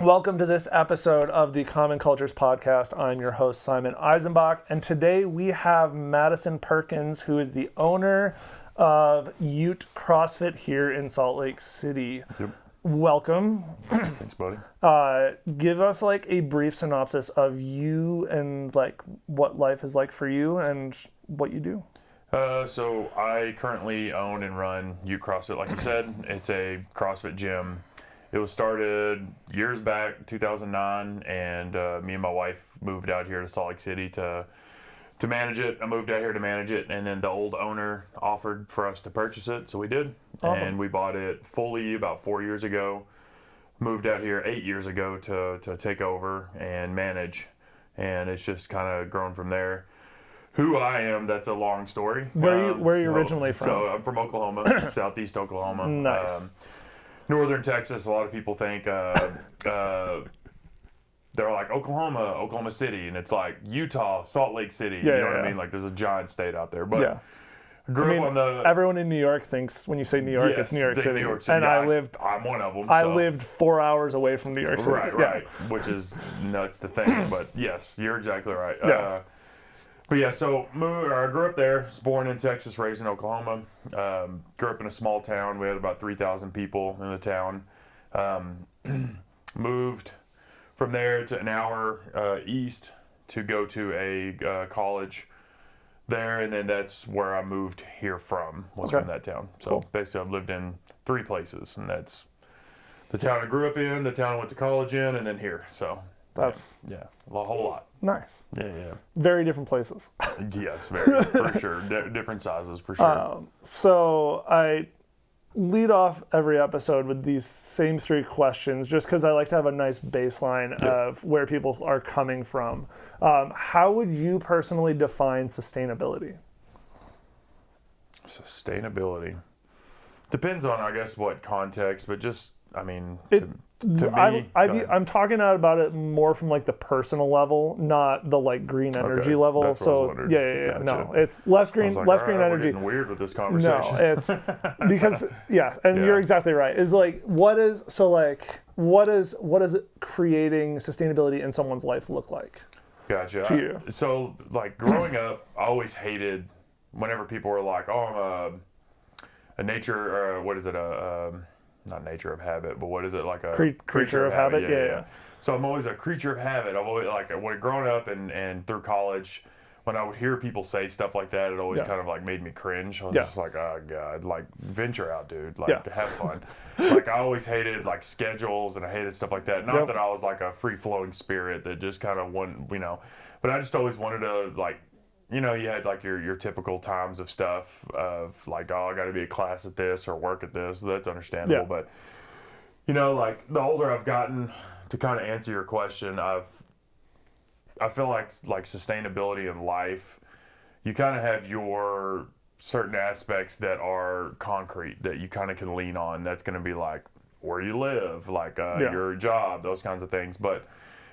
Welcome to this episode of the Common Cultures Podcast. I'm your host, Simon Eisenbach, and today we have Madison Perkins, who is the owner of Ute Crossfit here in Salt Lake City. Yep. Welcome. Thanks, buddy. Give us like a brief synopsis of you and like what life is like for you and what you do. So I currently own and run Ute Crossfit, like you said. It's a CrossFit gym. It was started years back, 2009, and me and my wife moved out here to Salt Lake City to manage it. I moved out here to manage it, and then the old owner offered for us to purchase it, so we did. Awesome. And we bought it fully about 4 years ago. Moved out here 8 years ago to take over and manage, and it's just kind of grown from there. Who I am, that's a long story. Where are you originally from? So I'm from Oklahoma, southeast Oklahoma. Nice. Northern Texas, a lot of people think they're like Oklahoma City, and it's like Utah, Salt Lake City. You know what I mean? Like there's a giant state out there. But I grew up on the. Everyone in New York thinks when you say New York, it's New York City. New York City. And I'm one of them. I lived 4 hours away from New York City. Right. Which is nuts to think, but yes, you're exactly right. Yeah. So I grew up there. Was born in Texas, raised in Oklahoma. Grew up in a small town. We had about 3,000 people in the town. Moved from there to an hour east to go to a college there, and then that's where I moved here from, from that town. So basically I've lived in 3 places, and that's the town I grew up in, the town I went to college in, and then here. So that's a whole lot. Nice. Yeah. Very different places. Yes, very, for sure. Different sizes, for sure. So I lead off every episode with these same 3 questions, just because I like to have a nice baseline of where people are coming from. How would you personally define sustainability? Sustainability depends on, I guess, what context, but just, I mean, I'm talking about it more from like the personal level, not the like green energy level. That's so what I was wondering. Gotcha. No, it's less green, like, less green we're energy. getting weird with this conversation. No, it's because you're exactly right. Is like what is creating sustainability in someone's life look like? Gotcha. To you. So like growing up, I always hated whenever people were like, "Oh, I'm a nature," or what is it? Not nature of habit, but what is it, like a creature of habit? Yeah. So I'm always a creature of habit. I've always, like, when growing up and through college, when I would hear people say stuff like that, it always kind of like made me cringe. I was just like, oh god, like venture out, dude, like have fun. Like I always hated like schedules, and I hated stuff like that. Not that I was like a free flowing spirit that just kind of but I just always wanted to, like, you had like your typical times of stuff of like, oh, I got to be a class at this or work at this. So that's understandable. But, like the older I've gotten, to kind of answer your question, I feel like sustainability in life, you kind of have your certain aspects that are concrete that you kind of can lean on. That's going to be like where you live, like your job, those kinds of things. But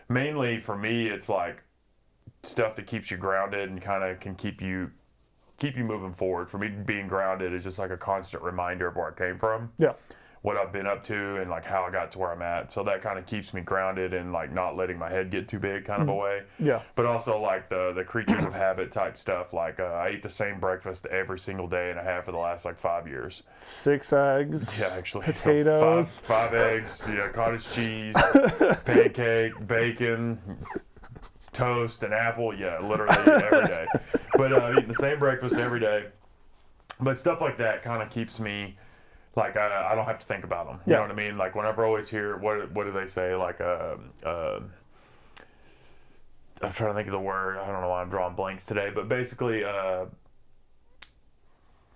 mainly for me, it's like stuff that keeps you grounded and kind of can keep you moving forward. For me, being grounded is just like a constant reminder of where I came from, what I've been up to, and like how I got to where I'm at. So that kind of keeps me grounded and like not letting my head get too big, kind of a way. But also like the creatures of habit type stuff. Like I eat the same breakfast every single day, and I have for the last like 5 years. 6 eggs. Yeah, actually. Potatoes. So 5 eggs. Cottage cheese, pancake, bacon, toast, and apple, literally every day. But I'm eating the same breakfast every day. But stuff like that kind of keeps me, like, I don't have to think about them. You know what I mean? Like, whenever I always hear, what do they say? Like, I'm trying to think of the word. I don't know why I'm drawing blanks today. But basically,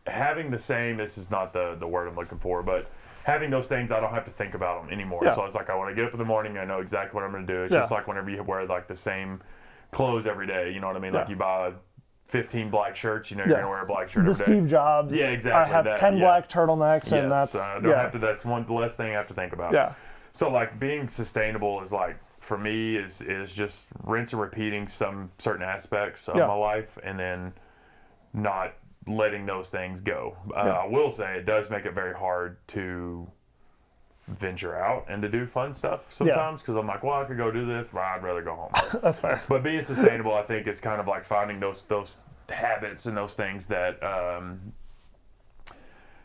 having the same, this is not the word I'm looking for, but having those things, I don't have to think about them anymore. So it's like, I want to get up in the morning, I know exactly what I'm going to do. It's just like whenever you wear like the same clothes every day, you know what I mean? Like you buy 15 black shirts, you're going to wear a black shirt every day. Steve Jobs. Yeah, exactly. I have 10 black turtlenecks, and that's that's one less thing I have to think about. So like being sustainable is like, for me, is just rinse and repeating some certain aspects of my life, and then not letting those things go. I will say it does make it very hard to venture out and to do fun stuff sometimes because I'm like, well, I could go do this, but I'd rather go home. That's fair. But being sustainable, I think, is kind of like finding those habits and those things that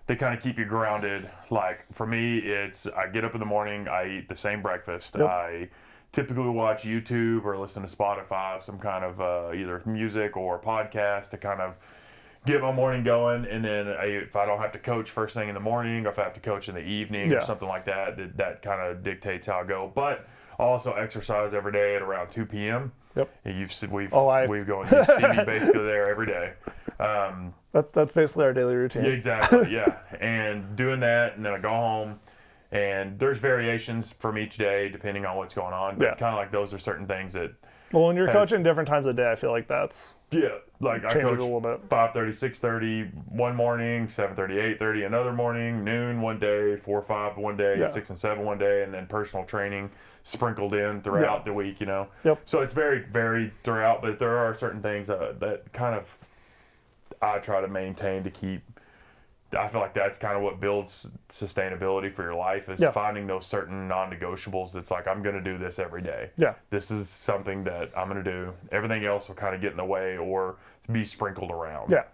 they kind of keep you grounded. Like for me, it's I get up in the morning, I eat the same breakfast. Yep. I typically watch YouTube or listen to Spotify, some kind of either music or podcast to kind of get my morning going. And then if I don't have to coach first thing in the morning, or if I have to coach in the evening or something like that, that kind of dictates how I go. But I also exercise every day at around 2 p.m. Yep. And you see me basically there every day. That's basically our daily routine. Yeah, exactly. Yeah. And doing that, and then I go home, and there's variations from each day depending on what's going on. But kind of like those are certain things that. Well, when you're coaching different times of day, I feel like that's like I coach 5:30, 6:30 one morning, 7:30, 8:30 another morning, noon one day, 4 or 5 one day, 6 and 7 one day, and then personal training sprinkled in throughout the week. Yep. So it's very varied throughout, but there are certain things that kind of I try to maintain to keep. I feel like that's kind of what builds sustainability for your life is finding those certain non-negotiables. It's like, I'm going to do this every day. Yeah. This is something that I'm going to do. Everything else will kind of get in the way or be sprinkled around. Yeah.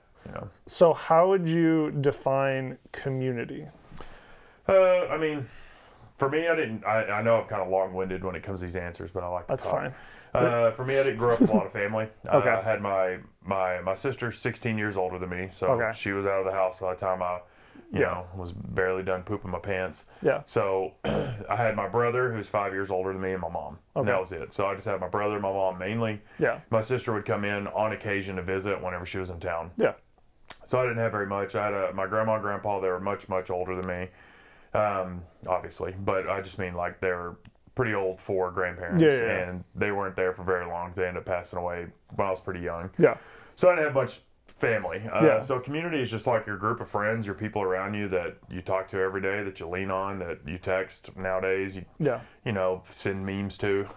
So how would you define community? I mean, for me, I know I'm kind of long-winded when it comes to these answers, but I like to talk. That's fine. For me, I didn't grow up with a lot of family. I had my sister 16 years older than me, so she was out of the house by the time I, was barely done pooping my pants. Yeah. So I had my brother who's 5 years older than me and my mom. And that was it. So I just had my brother and my mom mainly. Yeah. My sister would come in on occasion to visit whenever she was in town. Yeah. So I didn't have very much. I had my grandma and grandpa. They were much, much older than me, obviously. But I just mean like they were pretty old for grandparents, and they weren't there for very long. They ended up passing away when I was pretty young. Yeah. So I didn't have much family. So community is just like your group of friends, your people around you that you talk to every day, that you lean on, that you text nowadays. You send memes to.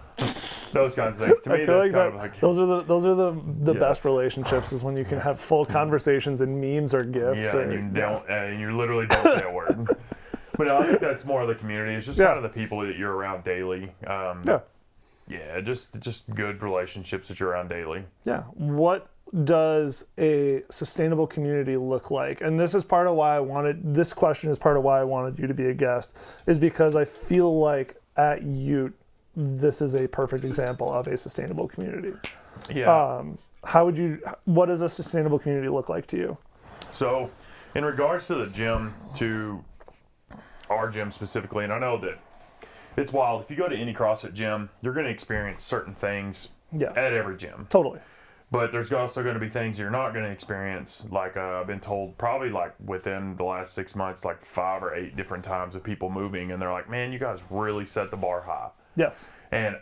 Those kinds of things. To me, that's kind of like those are the best relationships is when you can have full conversations and memes or gifts. Yeah, and you literally don't say a word. But I think that's more of the community. It's just kind of the people that you're around daily. Just good relationships that you're around daily. Yeah. What does a sustainable community look like? And this is part of why this question is part of why I wanted you to be a guest, is because I feel like at Ute, this is a perfect example of a sustainable community. Yeah. What does a sustainable community look like to you? So, in regards to the gym, to our gym specifically, and I know that it's wild. If you go to any CrossFit gym, you're going to experience certain things at every gym. Totally. But there's also going to be things you're not going to experience. Like I've been told probably like within the last 6 months, like 5 or 8 different times of people moving. And they're like, man, you guys really set the bar high. Yes. And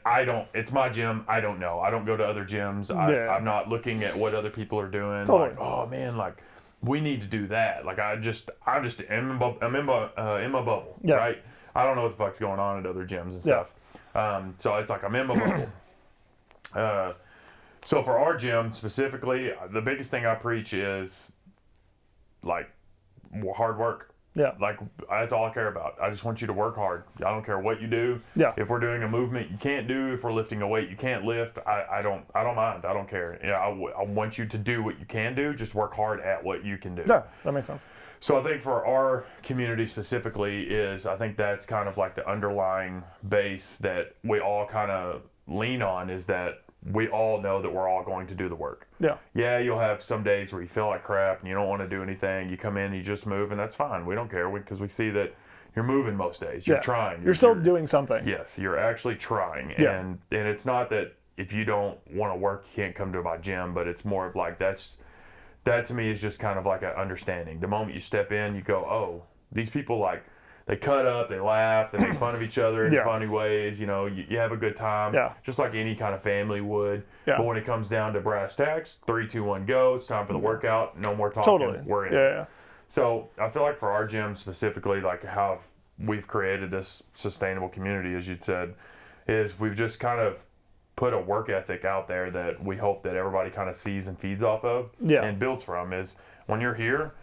it's my gym. I don't know. I don't go to other gyms. I'm not looking at what other people are doing. Totally. Like, oh man, like we need to do that. Like I'm in my bubble, right? I don't know what the fuck's going on at other gyms and stuff. So it's like I'm in my bubble. So for our gym specifically, the biggest thing I preach is like hard work. Yeah. Like that's all I care about. I just want you to work hard. I don't care what you do. Yeah. If we're doing a movement you can't do, if we're lifting a weight you can't lift, I don't mind. I don't care. I want you to do what you can do. Just work hard at what you can do. Yeah, that makes sense. So I think for our community specifically I think that's kind of like the underlying base that we all kind of lean on, is that we all know that we're all going to do the work. Yeah. Yeah, you'll have some days where you feel like crap and you don't want to do anything. You come in, you just move, and that's fine. We don't care because we see that you're moving most days. You're trying. You're still doing something. Yes, you're actually trying. Yeah. And it's not that if you don't want to work, you can't come to my gym, but it's more of like that to me is just kind of like an understanding. The moment you step in, you go, oh, these people like, they cut up, they laugh, they make fun of each other in funny ways. You have a good time, just like any kind of family would. Yeah. But when it comes down to brass tacks, 3, 2, 1, go. It's time for the workout. No more talking. Totally. We're in. Yeah. So I feel like for our gym specifically, like how we've created this sustainable community, as you'd said, is we've just kind of put a work ethic out there that we hope that everybody kind of sees and feeds off of and builds from. Is when you're here,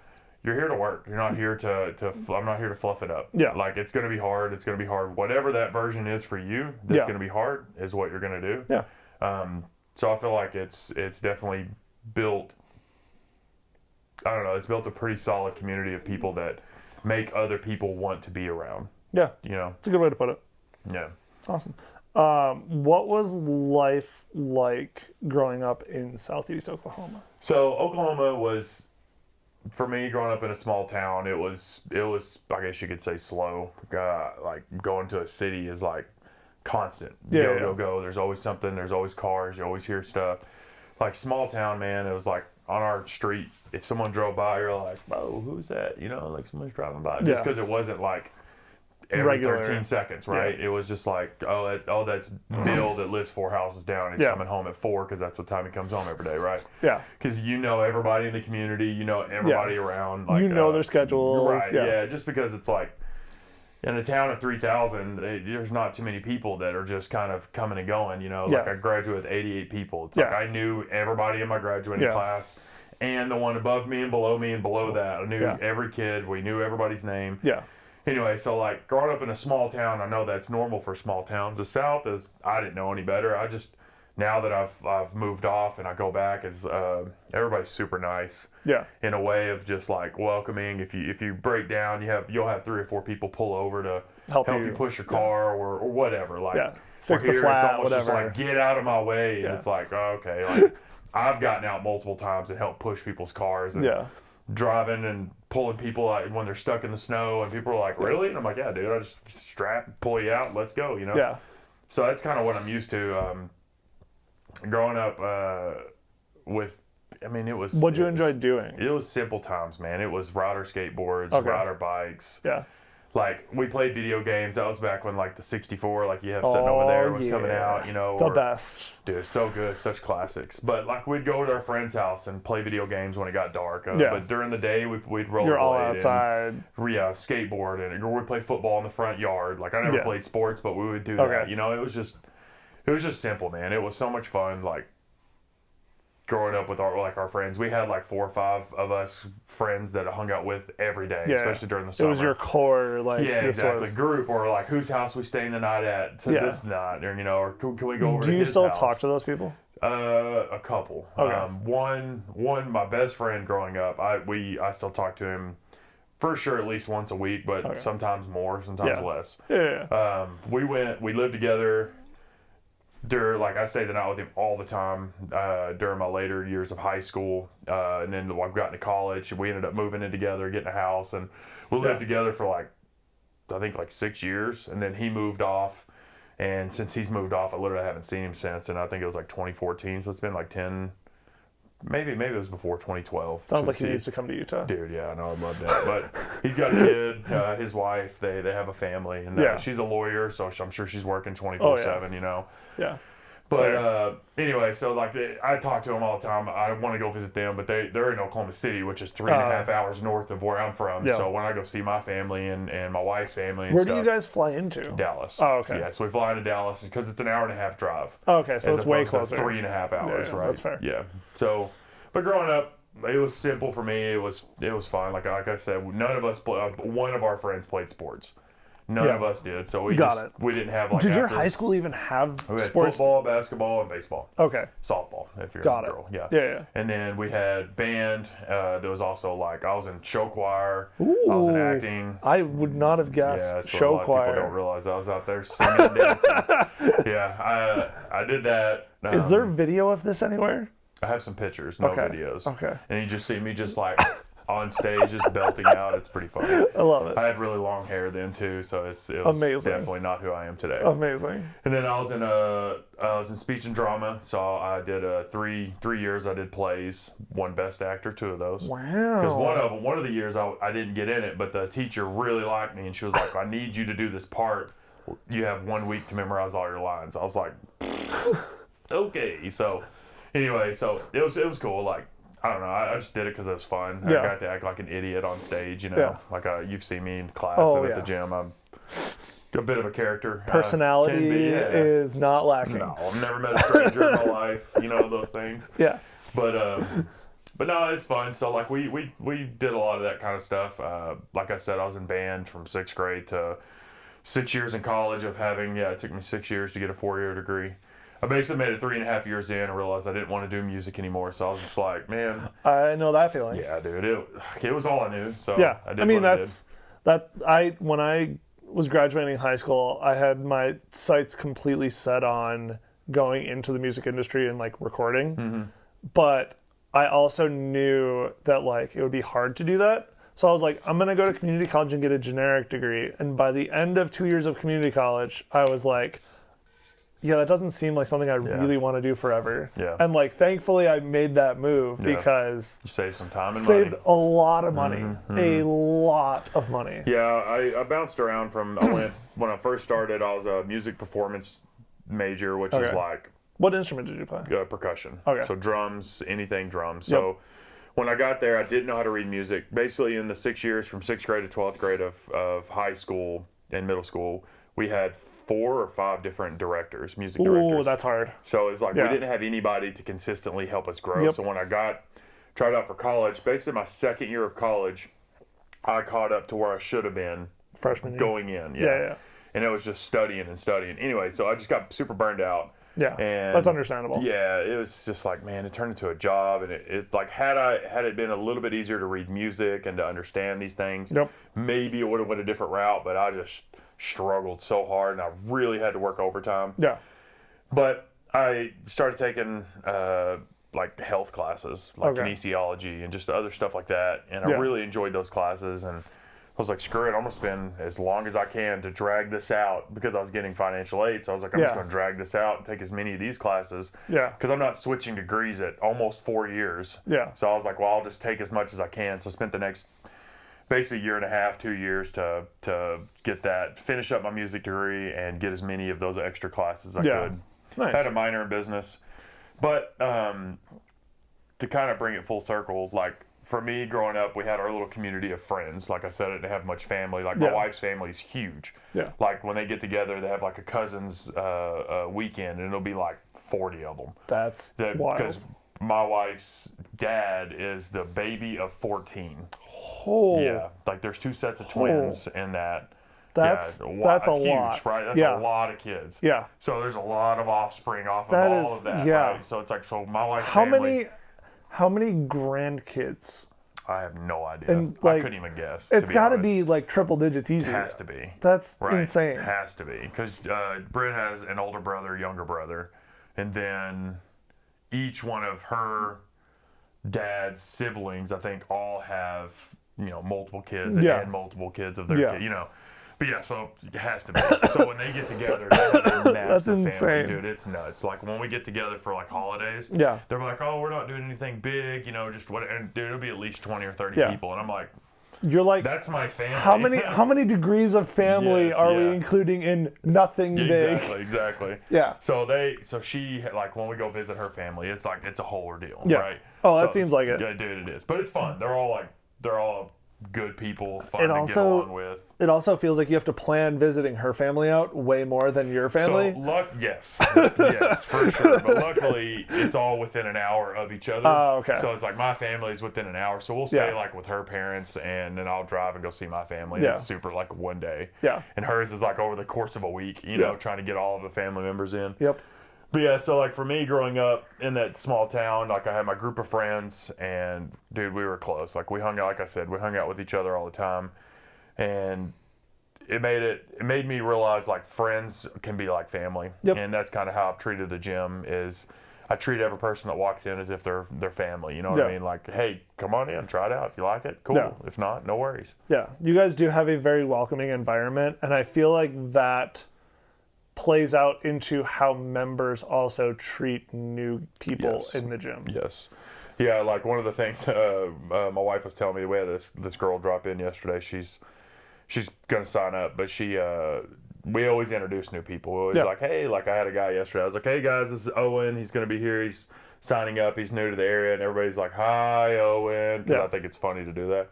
you're here to work. You're not here I'm not here to fluff it up. Yeah. Like, it's going to be hard. It's going to be hard. Whatever that version is for you that's going to be hard is what you're going to do. Yeah. So I feel like it's definitely built, I don't know, it's built a pretty solid community of people that make other people want to be around. Yeah. You know? It's a good way to put it. Yeah. Awesome. What was life like growing up in Southeast Oklahoma? So Oklahoma was, for me, growing up in a small town, it was I guess you could say slow. Like, going to a city is like constant. Go. There's always something. There's always cars. You always hear stuff. Like, small town, man, it was like on our street, if someone drove by, you're like, whoa, who's that? You know, like someone's driving by. Just because it wasn't like every regular 13 seconds, right? It was just like, that's Bill that lives 4 houses down. He's coming home at 4 because that's what time he comes home every day, right? Yeah. Because you know everybody in the community, you know everybody around. Like, you know their schedules. Right, yeah. Just because it's like, in a town of 3,000, there's not too many people that are just kind of coming and going, you know? Like, I graduated with 88 people. It's like I knew everybody in my graduating class and the one above me and below that. I knew every kid. We knew everybody's name. Yeah. Anyway, so, like, growing up in a small town, I know that's normal for small towns. The South is, I didn't know any better. I just, now that I've moved off and I go back, is everybody's super nice. Yeah. In a way of just like welcoming. If you break down, you'll have 3 or 4 people pull over to help you push your car or whatever. Like, fix the flat, it's almost whatever. just like, get out of my way. And it's like, oh, okay, like, I've gotten out multiple times and helped push people's cars and driving and pulling people out when they're stuck in the snow, and people are like, really? And I'm like, yeah, dude, I just pull you out, let's go, you know? Yeah. So that's kind of what I'm used to. Growing up it was... What'd you enjoy doing? It was simple times, man. It was rider skateboards, rider bikes. Yeah. Like, we played video games. That was back when, like, the 64, like you have sitting over there, was coming out, you know. The best. Dude, so good. Such classics. But, like, we'd go to our friend's house and play video games when it got dark. But during the day, we'd rollerblade. You're all outside. Skateboard. And we'd play football in the front yard. Like, I never played sports, but we would do that. You know, it was just simple, man. It was so much fun. Like, growing up with our friends, we had like 4 or 5 of us friends that I hung out with every day, especially during the summer. It was your core, like, group, or like whose house we staying the night at this night, or, you know, or can we go over to his house? Do you still talk to those people? A couple. Okay. One, my best friend growing up, I still talk to him for sure at least once a week, but sometimes more, sometimes less. We lived together. Like, I stayed the night with him all the time during my later years of high school, and then I got into college. We ended up moving in together, getting a house, and we lived together for I think 6 years. And then he moved off, and since he's moved off, I literally haven't seen him since. And I think it was like 2014, so it's been like 10. Maybe it was before 2012. Sounds like he needs to come to Utah. Dude, yeah, I know, I'd love that. But he's got a kid, his wife, they have a family, and she's a lawyer, so I'm sure she's working 24/7, you know. Yeah. But anyway, so like I talk to them all the time. I want to go visit them, but they're in Oklahoma City, which is 3.5 hours north of where I'm from. Yeah. So when I go see my family and my wife's family and where do you guys fly into? Dallas. Oh, okay. Yeah, so we fly into Dallas because it's an 1.5-hour drive. Oh, okay, so it's way closer. 3.5 hours, right? That's fair. Yeah. So, but growing up, it was simple for me. It was fun. Like I said, none of us one of our friends played sports. None of us did, so we didn't have like. Did your high school even have we had sports? Football, basketball, and baseball. Okay. Softball, if you're a girl. Yeah. And then we had band. There was also like I was in show choir. Ooh, I was in acting. I would not have guessed show choir. People don't realize I was out there singing and dancing. Yeah, I did that. Is there video of this anywhere? I have some pictures, no videos. Okay. And you just see me just like. On stage, just belting out. It's pretty funny. I love it. I had really long hair then too, so it was amazing. Definitely not who I am today. Amazing. And then I was in speech and drama, so I did 3 years. I did plays, won best actor, 2 of those. Wow. Because one of the years I didn't get in it, but the teacher really liked me, and she was like, "I need you to do this part. You have 1 week to memorize all your lines." I was like, "Okay." So anyway, so it was cool. Like. I don't know. I just did it because it was fun. I got to act like an idiot on stage, you know. Yeah. Like you've seen me in class and at the gym. I'm a bit of a character. Personality is not lacking. No, I've never met a stranger in my life. You know those things. Yeah. But But no, it's fun. So like we did a lot of that kind of stuff. Like I said, I was in band from 6th grade to 6 years in college of having, it took me 6 years to get a 4-year degree. I basically made it 3.5 years in and realized I didn't want to do music anymore. So I was just like, man. I know that feeling. Yeah, dude. It was all I knew. So yeah. I did when I was graduating high school, I had my sights completely set on going into the music industry and like recording. Mm-hmm. But I also knew that like it would be hard to do that. So I was like, I'm going to go to community college and get a generic degree. And by the end of 2 years of community college, I was like, yeah, that doesn't seem like something I really want to do forever. Yeah. And like, thankfully I made that move because you saved some time and saved money. a lot of money, a lot of money. Yeah, I bounced around when I first started, I was a music performance major, which is like. What instrument did you play? Percussion. Okay. So drums, anything drums. So when I got there, I didn't know how to read music. Basically, in the 6 years from 6th grade to 12th grade of high school and middle school, we had 4 or 5 different music directors. Ooh, that's hard. So it's like we didn't have anybody to consistently help us grow. So when I tried out for college, basically my second year of college, I caught up to where I should have been freshman year. Going in. Yeah. And it was just studying and studying. Anyway, so I just got super burned out. Yeah, and that's understandable. Yeah, it was just like, man, it turned into a job, and it like had it been a little bit easier to read music and to understand these things, maybe it would have went a different route. But I just struggled so hard, and I really had to work overtime. Yeah, but I started taking like health classes, like kinesiology and just other stuff like that, and I really enjoyed those classes. And I was like, screw it, I'm going to spend as long as I can to drag this out because I was getting financial aid. So I was like, I'm just going to drag this out and take as many of these classes. Yeah. Because I'm not switching degrees at almost 4 years. Yeah. So I was like, well, I'll just take as much as I can. So I spent the next basically 1.5 to 2 years to get that, finish up my music degree and get as many of those extra classes as I could. Nice. I had a minor in business. But to kind of bring it full circle, like, for me, growing up, we had our little community of friends. Like I said, I didn't have much family. Like, my wife's family is huge. Yeah. Like, when they get together, they have, like, a cousin's weekend, and it'll be, like, 40 of them. That's wild. Because my wife's dad is the baby of 14. Oh. Yeah. Like, there's 2 sets of twins in that. That's a huge, lot. Right? That's a lot of kids. Yeah. So there's a lot of offspring off of all of that, right? So it's like, so my wife's family... How many grandkids? I have no idea. And, like, I couldn't even guess. It's got to be like triple digits easy. It has to be. That's insane. It has to be. Because Britt has an older brother, younger brother, and then each one of her dad's siblings, I think, all have, multiple kids and multiple kids of their kids, But yeah, so it has to be. So when they get together, they have a massive That's insane. family, dude. It's nuts. Like when we get together for like holidays, they're like, "Oh, we're not doing anything big, just what?" And dude, it'll be at least 20 or 30 people, and I'm like, "You're like, that's my family." How many degrees of family are we including in nothing big? Exactly. Yeah. So she like when we go visit her family, it's like it's a whole ordeal, right? Oh, that seems like it. Yeah, dude, it is. But it's fun. They're all good people, fun to get along with. It also feels like you have to plan visiting her family out way more than your family. So, yes, for sure. But luckily, it's all within an hour of each other. Oh, okay. So it's like my family's within an hour, so we'll stay like with her parents, and then I'll drive and go see my family. It's super like one day. Yeah. And hers is like over the course of a week, trying to get all of the family members in. Yep. But yeah, so like for me growing up in that small town, like I had my group of friends, and dude, we were close. Like we hung out, like I said, we hung out with each other all the time, and it made me realize like friends can be like family. Yep. And that's kind of how I've treated the gym. Is I treat every person that walks in as if they're family. You know what I mean? Like, hey, come on in, try it out. If you like it, cool. Yeah. If not, no worries. Yeah, you guys do have a very welcoming environment, and I feel like that plays out into how members also treat new people in the gym. Yes. Yeah, like one of the things my wife was telling me, we had this girl drop in yesterday. She's going to sign up, but we always introduce new people. We're always like, hey, like I had a guy yesterday. I was like, hey guys, this is Owen. He's going to be here. He's signing up. He's new to the area. And everybody's like, hi, Owen. Because I think it's funny to do that.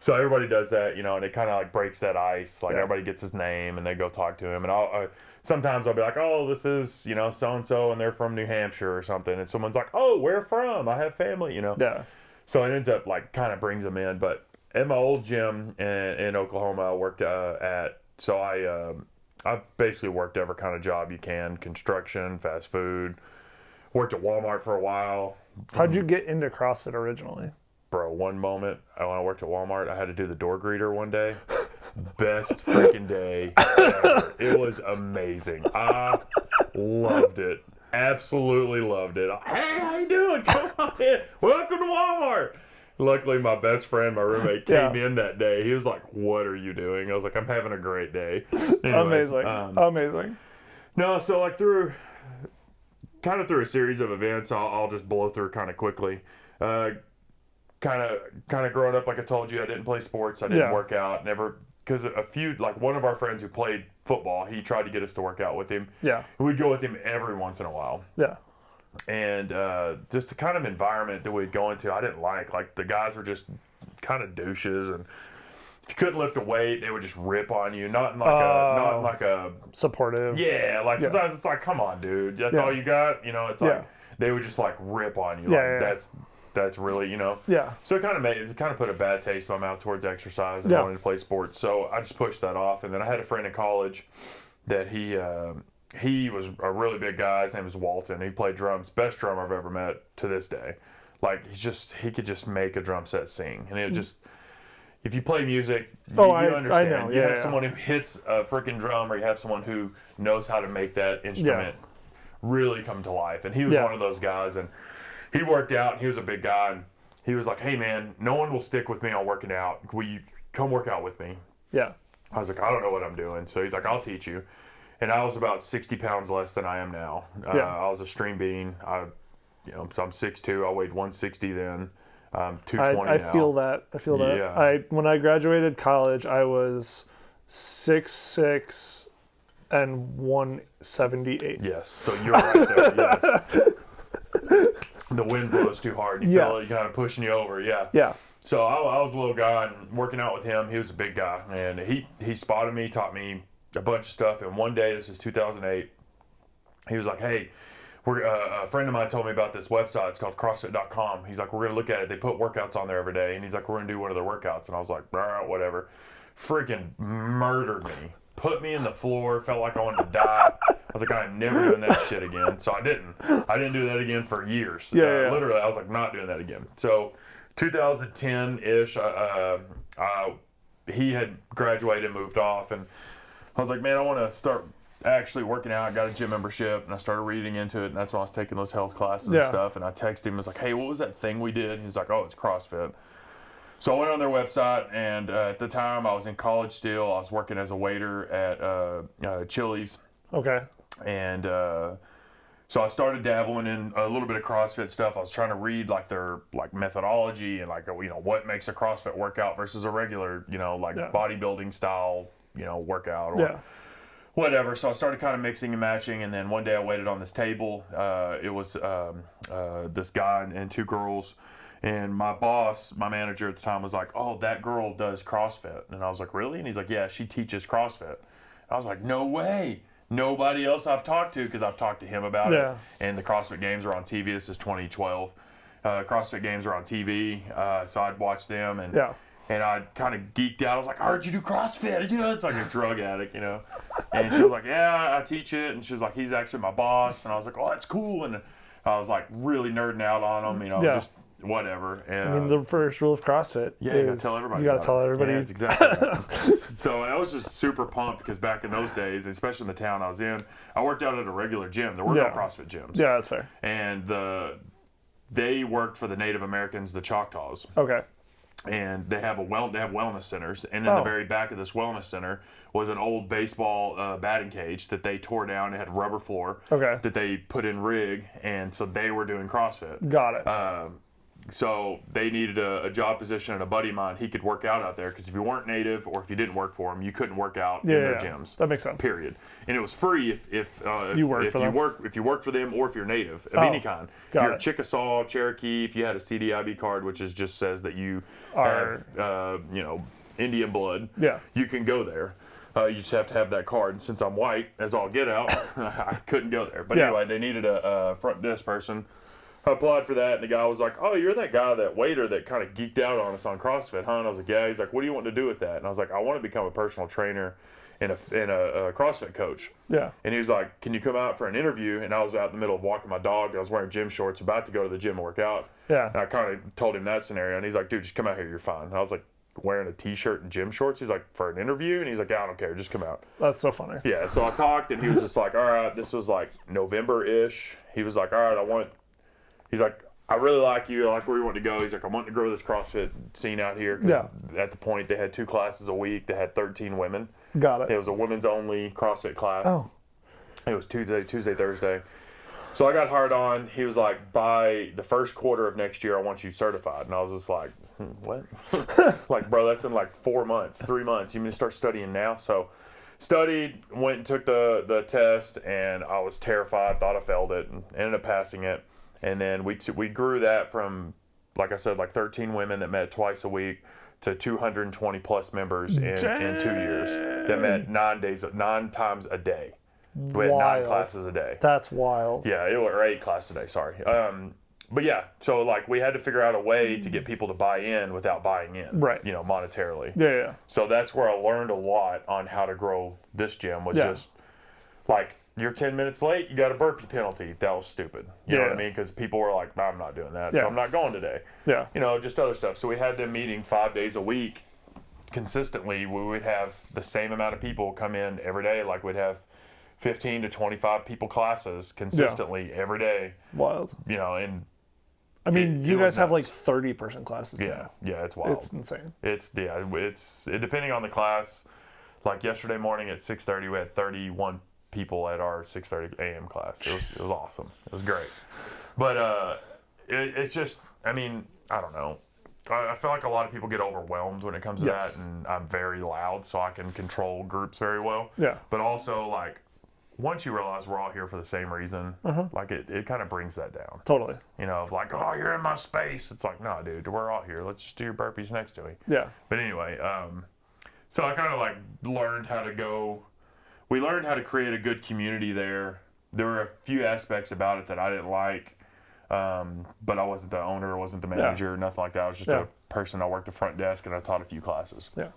So everybody does that, and it kind of like breaks that ice. Like everybody gets his name and they go talk to him. And sometimes I'll be like, oh, this is, so-and-so and they're from New Hampshire or something. And someone's like, oh, where from? I have family, Yeah. So it ends up like kind of brings them in. But at my old gym in Oklahoma, I worked at. So I basically worked every kind of job you can: construction, fast food. Worked at Walmart for a while. How'd you get into CrossFit originally? Bro, one moment when I worked at Walmart, I had to do the door greeter one day. Best freaking day ever. It was amazing. I loved it. Absolutely loved it. Hey, how you doing? Come on in. Welcome to Walmart. Luckily, my best friend, my roommate, came in that day. He was like, "What are you doing?" I was like, "I'm having a great day." Anyway, Amazing. No, so like through a series of events, I'll just blow through kind of quickly. Kind of growing up, like I told you, I didn't play sports. I didn't work out. Never. Because one of our friends who played football, he tried to get us to work out with him. Yeah. We'd go with him every once in a while. Yeah. And just the kind of environment that we'd go into, I didn't like. Like, the guys were just kind of douches, and if you couldn't lift a weight, they would just rip on you. Not in like a supportive. Yeah. Like, sometimes it's like, come on, dude. That's all you got? You know, it's like, they would just, like, rip on you. That's really, Yeah. So it kind of put a bad taste in my mouth towards exercise and wanting to play sports. So I just pushed that off. And then I had a friend in college that he was a really big guy. His name was Walton. He played drums. Best drummer I've ever met to this day. Like, he could just make a drum set sing. And it just, if you play music, you understand. I know. You have someone who hits a freaking drum, or you have someone who knows how to make that instrument really come to life. And he was one of those guys. And he worked out, and he was a big guy, and he was like, "Hey, man, no one will stick with me on working out. Will you come work out with me?" Yeah. I was like, "I don't know what I'm doing." So he's like, "I'll teach you." And I was about 60 pounds less than I am now. I was a stream bean. So I'm 6'2". I weighed 160 then. 220 now. I feel that. Yeah. When I graduated college, I was 6'6" and 178. Yes. So you're right there. Yes. The wind blows too hard. You feel it kind of pushing you over. Yeah. Yeah. So I was a little guy and working out with him. He was a big guy, and he spotted me, taught me a bunch of stuff. And one day, this is 2008, he was like, "Hey, a friend of mine told me about this website. It's called CrossFit.com. He's like, we're gonna look at it. They put workouts on there every day, and he's like, we're gonna do one of their workouts." And I was like, whatever. Freaking murdered me. Put me in the floor. Felt like I wanted to die. I was like, I'm never doing that shit again. So I didn't do that again for years. Literally, I was like, not doing that again. So 2010-ish, he had graduated and moved off, and I was like, man, I want to start actually working out. I got a gym membership, and I started reading into it, and that's when I was taking those health classes and stuff. And I texted him, I was like, hey, what was that thing we did? And he's like, oh, it's CrossFit. So I went on their website, and at the time I was in college still. I was working as a waiter at Chili's. Okay. And so I started dabbling in a little bit of CrossFit stuff. I was trying to read their methodology and what makes a CrossFit workout versus a regular bodybuilding style workout or whatever. So I started kind of mixing and matching, and then one day I waited on this table. It was this guy and two girls. And my boss, my manager at the time, was like, oh, that girl does CrossFit. And I was like, really? And he's like, yeah, she teaches CrossFit. I was like, no way. Nobody else I've talked to, because I've talked to him about it. And the CrossFit Games are on TV. This is 2012. CrossFit Games are on TV. So I'd watch them, and I kind of geeked out. I was like, I heard you do CrossFit. It's like a drug addict, And she was like, yeah, I teach it. And she was like, he's actually my boss. And I was like, oh, that's cool. And I was like really nerding out on him, just whatever. And, I mean, the first rule of CrossFit is you gotta tell everybody. You gotta tell everybody. Yeah, that's exactly right. So I was just super pumped, because back in those days, especially in the town I was in, I worked out at a regular gym. There were no CrossFit gyms. Yeah, that's fair. And they worked for the Native Americans, the Choctaws. Okay. And they have wellness centers, and in the very back of this wellness center was an old baseball batting cage that they tore down. It had rubber floor that they put in rig, and so they were doing CrossFit. Got it. So they needed a job position, and a buddy of mine, he could work out there, because if you weren't native or if you didn't work for them, you couldn't work out in their gyms. That makes sense. Period. And it was free if you worked for them, or if you're native of any kind. If you're a Chickasaw, Cherokee, if you had a CDIB card, which just says that you have Indian blood, you can go there. You just have to have that card. And since I'm white, as all get out, I couldn't go there. But anyway, they needed a front desk person. I applied for that, and the guy was like, "Oh, you're that guy, that waiter that kind of geeked out on us on CrossFit, huh?" And I was like, "Yeah." He's like, "What do you want to do with that?" And I was like, "I want to become a personal trainer and a CrossFit coach." Yeah. And he was like, "Can you come out for an interview?" And I was out in the middle of walking my dog, and I was wearing gym shorts, about to go to the gym and work out. Yeah. And I kind of told him that scenario, and he's like, "Dude, just come out here, you're fine." And I was like, wearing a t-shirt and gym shorts. He's like, "For an interview?" And he's like, "Yeah, I don't care, just come out." That's so funny. Yeah, so I talked, and he was just like, "All right," this was like November-ish. He was like, "All right, he's like, I really like you. I like where you want to go." He's like, "I want to grow this CrossFit scene out here." Yeah. At the point, they had 2 classes a week. They had 13 women. Got it. It was a women's only CrossFit class. Oh. It was Tuesday, Thursday. So I got hired on. He was like, "By the first quarter of next year, I want you certified." And I was just like, "What?" Like, bro, that's in like 4 months, 3 months. You mean to start studying now? So studied, went and took the test, and I was terrified, thought I failed it, and ended up passing it. And then we grew that from, like I said, like 13 women that met twice a week to 220 plus members in 2 years that met 9 times a day. We had 9 classes a day. That's wild. Yeah, or 8 classes a day, sorry. But yeah, so like we had to figure out a way to get people to buy in without buying in, right? You know, monetarily. Yeah. So that's where I learned a lot on how to grow this gym. Was just like, you're 10 minutes late, you got a burpee penalty. That was stupid. You know what I mean? Because people were like, "I'm not doing that, so I'm not going today." Yeah. You know, just other stuff. So we had them meeting 5 days a week consistently. We would have the same amount of people come in every day. Like, we'd have 15 to 25 people classes consistently every day. Wild. You know, and I mean, you guys have like nuts. 30-person classes. Yeah, it's wild. It's insane. It's depending on the class. Like yesterday morning at 6:30, we had 31 people at our 6:30 a.m. class. It was awesome. It was great. But it's just, I mean, I don't know. I feel like a lot of people get overwhelmed when it comes to that, and I'm very loud, so I can control groups very well. Yeah. But also, like, once you realize we're all here for the same reason, like it kind of brings that down. Totally. You know, of like, "Oh, you're in my space." It's like, "No, dude, we're all here. Let's just do your burpees next to me." Yeah. But anyway, so I kind of like learned how to go. We learned how to create a good community there. There were a few aspects about it that I didn't like, but I wasn't the owner, wasn't the manager, nothing like that. I was just a person. I worked the front desk, and I taught a few classes. Yeah.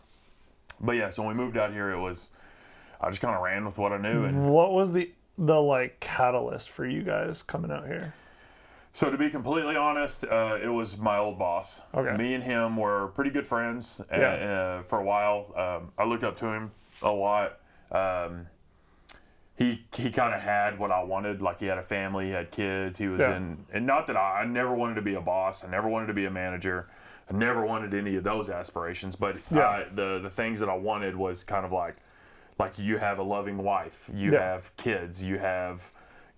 But yeah, so when we moved out here, I just kind of ran with what I knew. And what was the like catalyst for you guys coming out here? So to be completely honest, it was my old boss. Okay. Me and him were pretty good friends for a while. I looked up to him a lot. He kind of had what I wanted. Like, he had a family, he had kids. He was and not that I never wanted to be a boss. I never wanted to be a manager. I never wanted any of those aspirations. But the things that I wanted was kind of like you have a loving wife, you have kids, you have,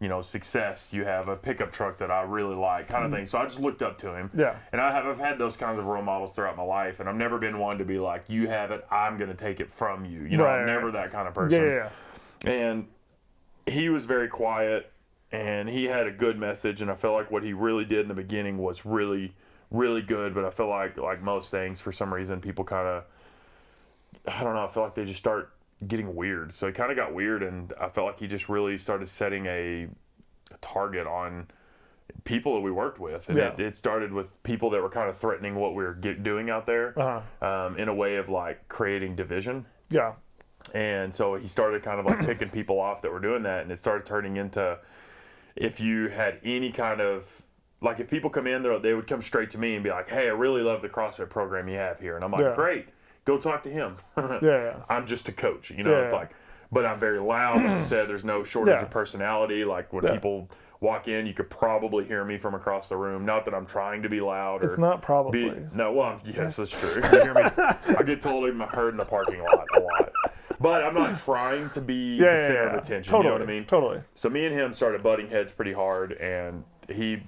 you know, success, you have a pickup truck that I really like, kind of thing. So I just looked up to him. Yeah. And I've had those kinds of role models throughout my life, and I've never been one to be like, "You have it, I'm going to take it from you." You know, I'm never that kind of person. Yeah. And he was very quiet, and he had a good message, and I felt like what he really did in the beginning was really, really good. But I feel like most things, for some reason, people kind of, I don't know, I feel like they just start getting weird. So it kind of got weird, and I felt like he just really started setting a target on people that we worked with, and it started with people that were kind of threatening what we were doing out there, in a way of like creating division. Yeah. And so he started kind of like picking people off that were doing that, and it started turning into, if you had any kind of, like, if people come in, they would come straight to me and be like, "Hey, I really love the CrossFit program you have here." And I'm like, "Great. Go talk to him." I'm just a coach, you know. It's like, but I'm very loud. Like I said, there's no shortage of personality. Like, when people walk in, you could probably hear me from across the room. Not that I'm trying to be loud. Or it's not probably. Yes, that's true. You hear me? I get told I'm heard in the parking lot a lot. But I'm not trying to be the center of attention. Totally, you know what I mean? Totally. So me and him started butting heads pretty hard, and he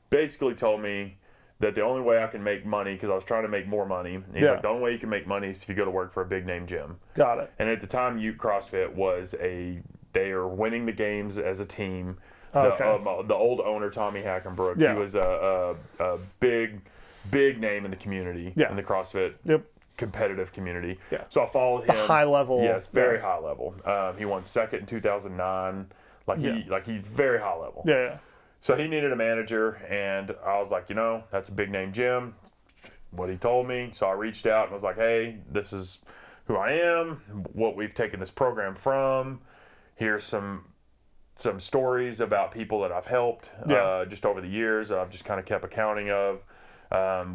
basically told me that the only way I can make money, because I was trying to make more money, and he's like, the only way you can make money is if you go to work for a big name gym. Got it. And at the time, Ute Crossfit was they are winning the games as a team. The old owner, Tommy Hackenbrook, he was a big name in the community, in the CrossFit competitive community. Yeah. So I followed him. High level. Yes, very high level. He won second in 2009. He's very high level. Yeah. So he needed a manager, and I was like, that's a big name gym. What he told me. So I reached out and was like, hey, this is who I am, what we've taken this program from. Here's some stories about people that I've helped just over the years that I've just kind of kept accounting of.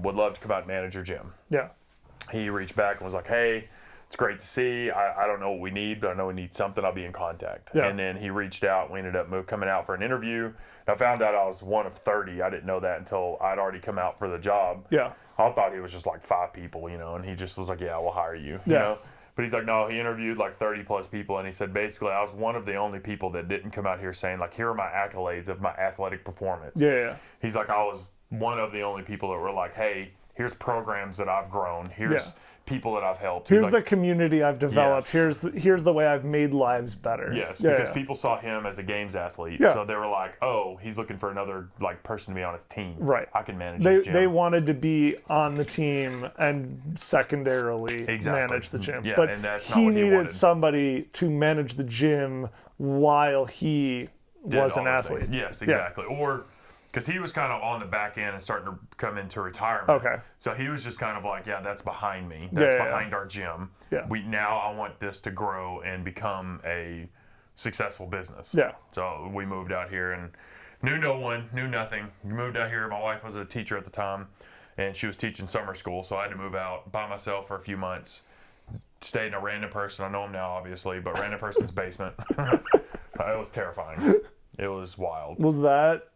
Would love to come out and manage your gym. Yeah. He reached back and was like, hey, it's great to see. I don't know what we need, but I know we need something. I'll be in contact. Yeah. And then he reached out. We ended up coming out for an interview. I found out I was one of 30. I didn't know that until I'd already come out for the job. Yeah. I thought he was just like 5 people, and he just was like, yeah, we'll hire you, you know? But he's like, no, he interviewed like 30 plus people. And he said, basically, I was one of the only people that didn't come out here saying like, here are my accolades of my athletic performance. Yeah. He's like, I was one of the only people that were like, hey, here's programs that I've grown. Here's people that I've helped. Here's the community I've developed. Yes. Here's the way I've made lives better. Yes, because people saw him as a games athlete. Yeah. So they were like, oh, he's looking for another like person to be on his team. Right. I can manage his gym. They wanted to be on the team and secondarily manage the gym. Yeah, but and that's he not what he needed wanted. Somebody to manage the gym while he was an athlete. Things. Yes, exactly. Yeah. Or because he was kind of on the back end and starting to come into retirement. Okay. So he was just kind of like, yeah, that's behind me. That's behind our gym. Yeah. Now I want this to grow and become a successful business. Yeah. So we moved out here and knew no one, knew nothing. We moved out here. My wife was a teacher at the time, and she was teaching summer school. So I had to move out by myself for a few months. Stayed in a random person. I know him now, obviously, but random person's basement. It was terrifying. It was wild. Was that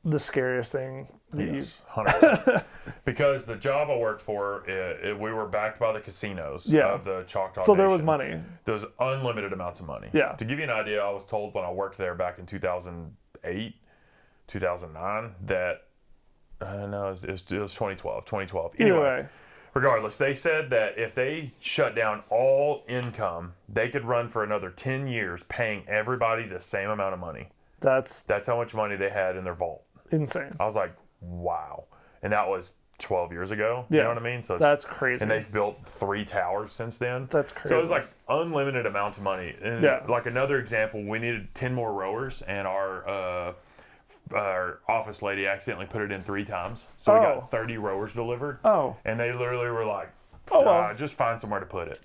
the scariest thing? Yes, 100%. Because the job I worked for, we were backed by the casinos of the Choctaw So Nation. there was money. There was unlimited amounts of money. Yeah. To give you an idea, I was told when I worked there back in 2008, 2009, that, no, it was 2012. Anyway. Regardless, they said that if they shut down all income, they could run for another 10 years paying everybody the same amount of money. That's how much money they had in their vault. Insane. I was like, wow. And that was 12 years ago. You know what I mean? So that's crazy. And they've built 3 towers since then. That's crazy. So it was like unlimited amounts of money. And like another example, we needed 10 more rowers, and our office lady accidentally put it in 3 times. So we got 30 rowers delivered. Oh. And they literally were like, just find somewhere to put it.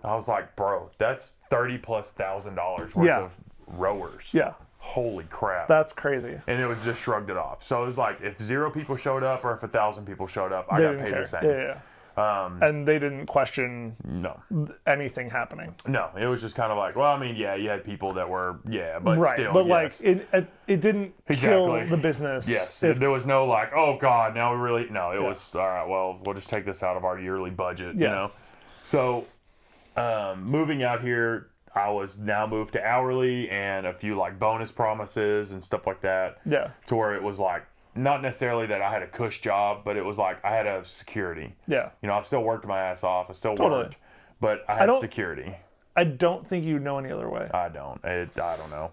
I was like, bro, that's $30,000+ worth of rowers. Yeah. Holy crap. That's crazy. And it was just shrugged it off. So it was like, if 0 people showed up or if 1,000 people showed up, I got paid the same. Yeah. And they didn't question anything happening. No, it was just kind of like, well, I mean, yeah, you had people that were, but still, but like it didn't kill the business. Yes, there was no like, oh God, now we really, no, it was, all right, well, we'll just take this out of our yearly budget, you know? So moving out here, I was now moved to hourly and a few like bonus promises and stuff like that. Yeah. To where it was like, not necessarily that I had a cush job, but it was like I had a security. Yeah. I still worked my ass off. I still worked, but I had security. I don't think you know any other way. I don't. I don't know.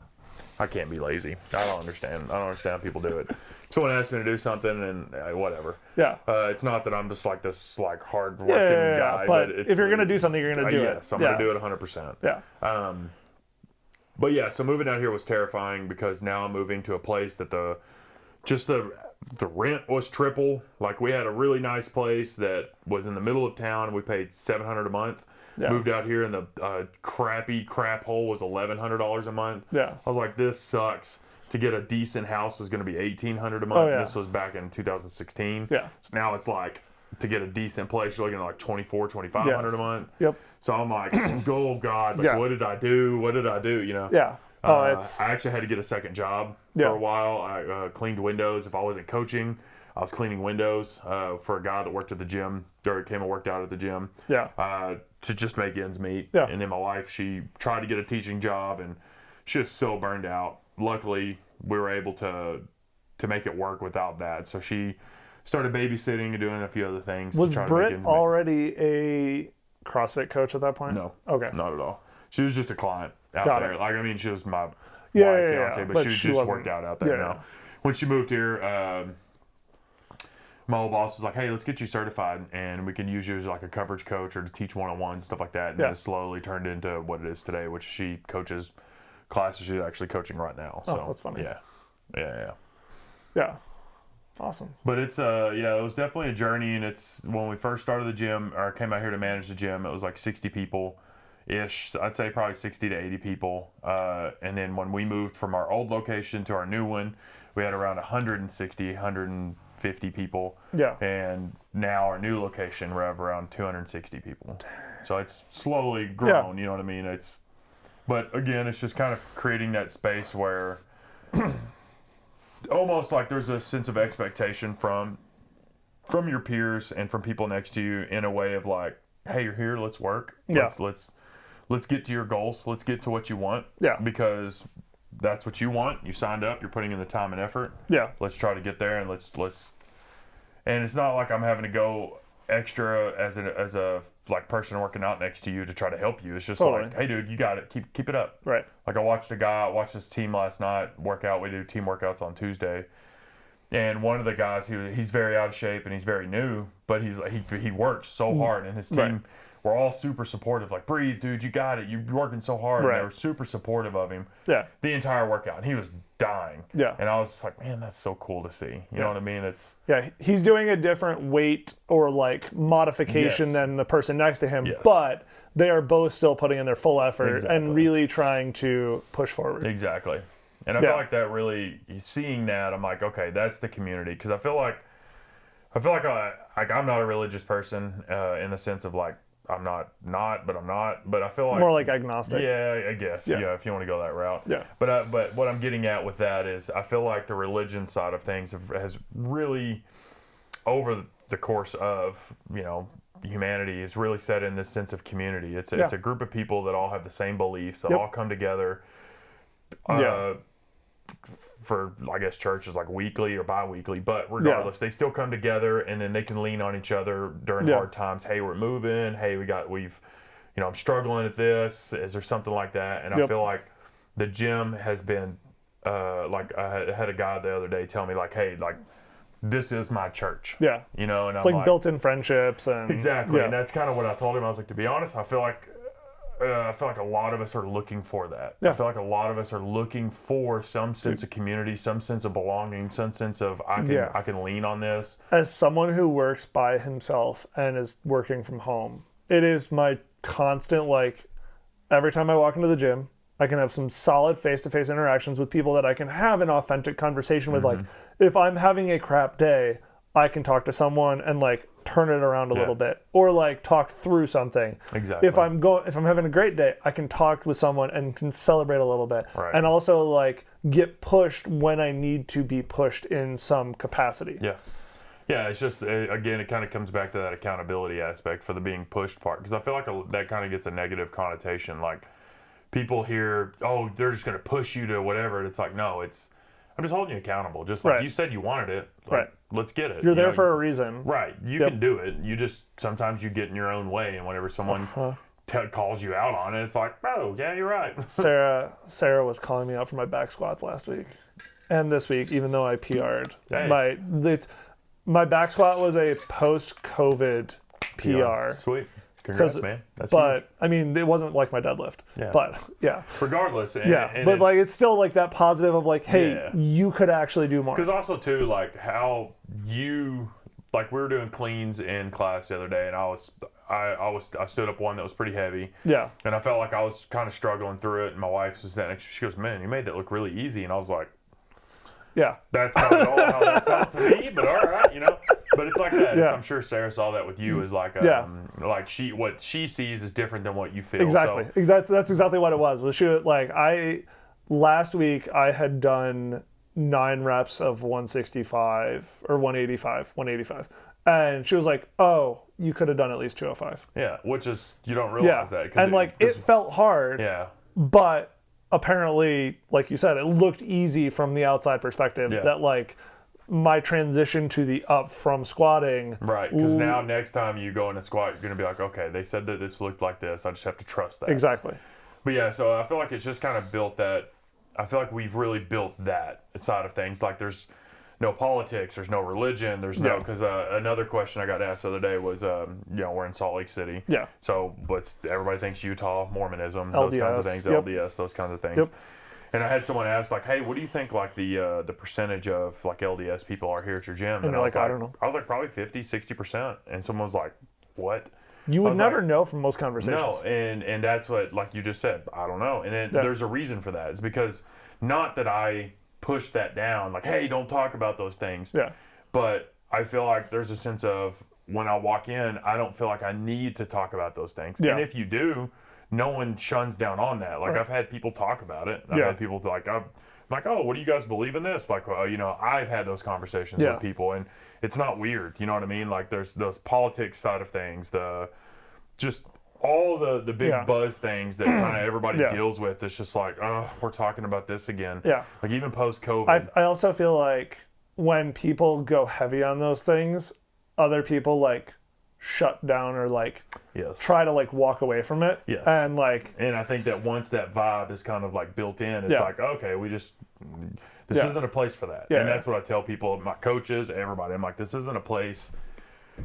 I can't be lazy. I don't understand how people do it. Someone asks me to do something and whatever. Yeah. It's not that I'm just like this like hard working guy, but if you're gonna do something, you're gonna do it. Yes, I'm gonna do it 100%. Yeah. But yeah, so moving out here was terrifying because now I'm moving to a place that the rent was triple. Like we had a really nice place that was in the middle of town and we paid $700 a month. Yeah. Moved out here and the crappy crap hole was $1,100 a month. Yeah. I was like, this sucks. To get a decent house was going to be $1,800 a month. Oh, yeah. This was back in 2016. Yeah. So now it's like, to get a decent place, you're looking at like $2,400-$2,500 a month. Yep. So I'm like, oh God, like what did I do? What did I do? Yeah. I actually had to get a second job for a while. I cleaned windows. If I wasn't coaching, I was cleaning windows for a guy that worked at the gym, or came and worked out at the gym. Yeah. To just make ends meet. Yeah. And then my wife, she tried to get a teaching job, and she was so burned out. Luckily, we were able to make it work without that. So she started babysitting and doing a few other things. Was Britt already a CrossFit coach at that point? No. Okay. Not at all. She was just a client out there. Like, I mean, she was my fiance, but she just worked out there now. When she moved here, my old boss was like, hey, let's get you certified, and we can use you as like a coverage coach or to teach one-on-one, stuff like that. And then it slowly turned into what it is today, which she coaches classes she's actually coaching right now. So, that's funny. Yeah. Yeah. Awesome. But it's it was definitely a journey, and it's when we first started the gym, or came out here to manage the gym, it was like 60 people ish. I'd say probably 60 to 80 people. And then when we moved from our old location to our new one, we had around 160, 150 people. Yeah. And now our new location, we have around 260 people. So it's slowly grown, you know what I mean? But again, it's just kind of creating that space where almost like there's a sense of expectation from your peers and from people next to you in a way of like, hey, you're here, let's work. Let's get to your goals. Let's get to what you want. Yeah. Because that's what you want. You signed up, you're putting in the time and effort. Yeah. Let's try to get there, and let's and it's not like I'm having to go extra as a like person working out next to you to try to help you. It's just like, hey dude, you got it. Keep it up. Right. Like I watched this team last night work out. We do team workouts on Tuesday. And one of the guys, he's very out of shape and he's very new, but he works so hard, and his team were all super supportive. Like, breathe, dude, you got it. You're working so hard. Right. And they were super supportive of him. Yeah. The entire workout, and he was dying. Yeah. And I was just like, man, that's so cool to see. You know what I mean? He's doing a different weight or like modification than the person next to him, but they are both still putting in their full effort and really trying to push forward. Exactly. And I feel like that really, seeing that, I'm like, okay, that's the community. Because I feel like I'm not a religious person in the sense of like, I'm not, but I'm not. But I feel like more like agnostic. Yeah, I guess. Yeah, if you want to go that route. Yeah. But what I'm getting at with that is, I feel like the religion side of things has really, over the course of humanity, has really set in this sense of community. It's a group of people that all have the same beliefs, that all come together. For, I guess, church is like weekly or bi-weekly, but regardless, they still come together, and then they can lean on each other during hard times. Hey, we're moving. Hey, I'm struggling at this. Is there something like that? And I feel like the gym has been, like I had a guy the other day tell me like, hey, like, this is my church. Yeah. And it's like built-in friendships and exactly. And that's kind of what I told him. I was like, to be honest, I feel like a lot of us are looking for that. I feel like a lot of us are looking for some sense of community, some sense of belonging, some sense of I can lean on this. As someone who works by himself and is working from home, it is my constant, like, every time I walk into the gym, I can have some solid face-to-face interactions with people that I can have an authentic conversation with. Like, if I'm having a crap day, I can talk to someone and like turn it around a little bit, or like talk through something. Exactly. If I'm having a great day, I can talk with someone and can celebrate a little bit, and also like get pushed when I need to be pushed in some capacity. Yeah, it's just, again, it kind of comes back to that accountability aspect for the being pushed part, because I feel like that kind of gets a negative connotation. Like, people hear, oh, they're just going to push you to whatever, and it's like, no, I'm just holding you accountable. Just like you said you wanted it. Like, let's get it. You're there for a reason. Right. You can do it. You just, sometimes you get in your own way, and whenever someone calls you out on it, it's like, oh, yeah, you're right. Sarah was calling me out for my back squats last week. And this week, even though I PR'd. My back squat was a post-COVID PR. Sweet. Congrats, man. That's huge. I mean, it wasn't like my deadlift. Yeah. But regardless. But like, it's still like that positive of like, hey, you could actually do more. Because also too, like how we were doing cleans in class the other day, and I stood up one that was pretty heavy. Yeah. And I felt like I was kind of struggling through it, and my wife was standing next to me. She goes, man, you made that look really easy. And I was like, yeah, that's not at all how that felt to me, but all right, But it's like that. I'm sure Sarah saw that with you, is like, like what she sees is different than what you feel. Exactly. So. That's exactly what it was. Last week I had done 9 reps of 165 or 185, and she was like, "Oh, you could have done at least 205." Yeah, which is, you don't realize that. And it felt hard. Yeah, but apparently, like you said, it looked easy from the outside perspective. That like my transition to the up from squatting. Right, because now next time you go in a squat, you're going to be like, okay, they said that this looked like this. I just have to trust that. Exactly. But yeah, so I feel like it's just kind of built that. I feel like we've really built that side of things. Like, there's no politics, there's no religion, there's no, because another question I got asked the other day was, we're in Salt Lake City. Yeah. So, but everybody thinks Utah, Mormonism, those kinds of things, LDS, those kinds of things. Yep. And I had someone ask, like, hey, what do you think, like, the percentage of, like, LDS people are here at your gym? And you're like, I don't know. I was like, probably 50, 60%. And someone was like, what? You would never know from most conversations. No, and that's what, like you just said, I don't know. And there's a reason for that. It's because, not that I push that down, like, hey, don't talk about those things. Yeah. But I feel like there's a sense of, when I walk in, I don't feel like I need to talk about those things. Yeah. And if you do, no one shuns down on that. Like, I've had people talk about it. I've had people like, I'm like, oh, what do you guys believe in this? Like, you know, I've had those conversations with people, and it's not weird. You know what I mean? Like, there's those politics side of things, just all the big buzz things that kind of everybody deals with. It's just like, oh, we're talking about this again. Yeah. Like, even post-COVID. I also feel like when people go heavy on those things, other people like shut down or like try to like walk away from it. Yes. And like, and I think that once that vibe is kind of like built in, it's like, okay, this isn't a place for that. And that's what I tell people, my coaches, everybody. I'm like, this isn't a place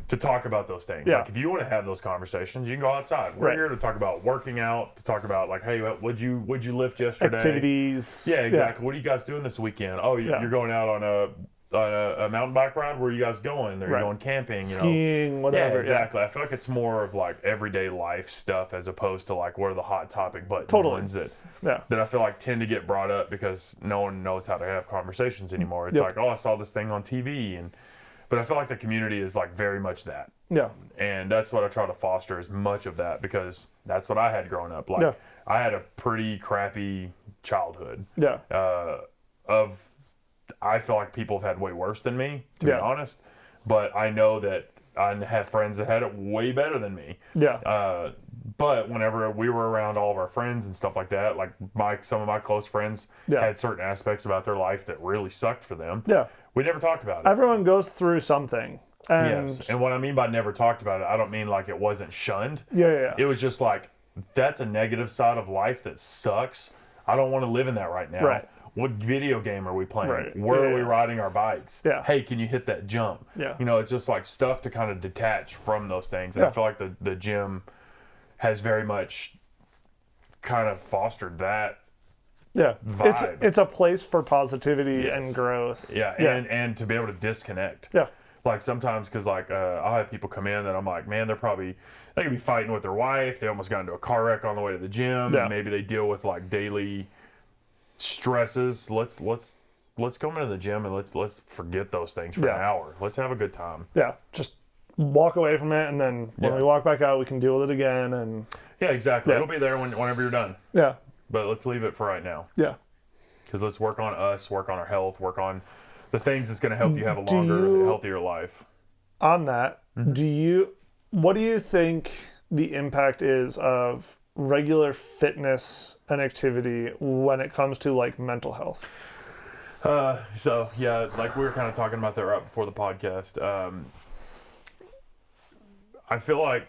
to talk about those things. Like, if you want to have those conversations, you can go outside. We're here to talk about working out, to talk about like, hey, what'd you lift yesterday? Activities. Yeah, exactly. What are you guys doing this weekend? Oh, you're going out on a mountain bike ride. Where are you guys going? Are you going camping? You Skiing, whatever. Yeah, exactly. I feel like it's more of like everyday life stuff as opposed to like what are the hot topic button ones that I feel like tend to get brought up because no one knows how to have conversations anymore. It's like, oh, I saw this thing on TV, but I feel like the community is like very much that. Yeah. And that's what I try to foster, as much of that, because that's what I had growing up. Like, I had a pretty crappy childhood. Yeah. I feel like people have had way worse than me, to be honest. But I know that I have friends that had it way better than me. Yeah. But whenever we were around all of our friends and stuff like that, like some of my close friends had certain aspects about their life that really sucked for them. Yeah. We never talked about it. Everyone goes through something. And yes. And what I mean by never talked about it, I don't mean like it wasn't shunned. Yeah. It was just like, that's a negative side of life that sucks. I don't want to live in that right now. Right. What video game are we playing? Where are we riding our bikes? Yeah. Hey, can you hit that jump? Yeah. You know, it's just like stuff to kind of detach from those things. And I feel like the gym has very much kind of fostered that vibe. It's a place for positivity and growth. Yeah. And to be able to disconnect. Yeah. Like sometimes, because like I'll have people come in and I'm like, man, they could be fighting with their wife. They almost got into a car wreck on the way to the gym. And maybe they deal with like daily stresses. Let's go into the gym and let's forget those things for an hour. Let's have a good time. Yeah, just walk away from it, and then when we walk back out, we can deal with it again. And exactly. It'll be there whenever you're done. Yeah, but let's leave it for right now. Yeah, because let's work on us, work on our health, work on the things that's going to help you have a longer, healthier life. On that, what do you think the impact is of regular fitness and activity when it comes to like mental health? So yeah, like we were kind of talking about that right before the podcast. I feel like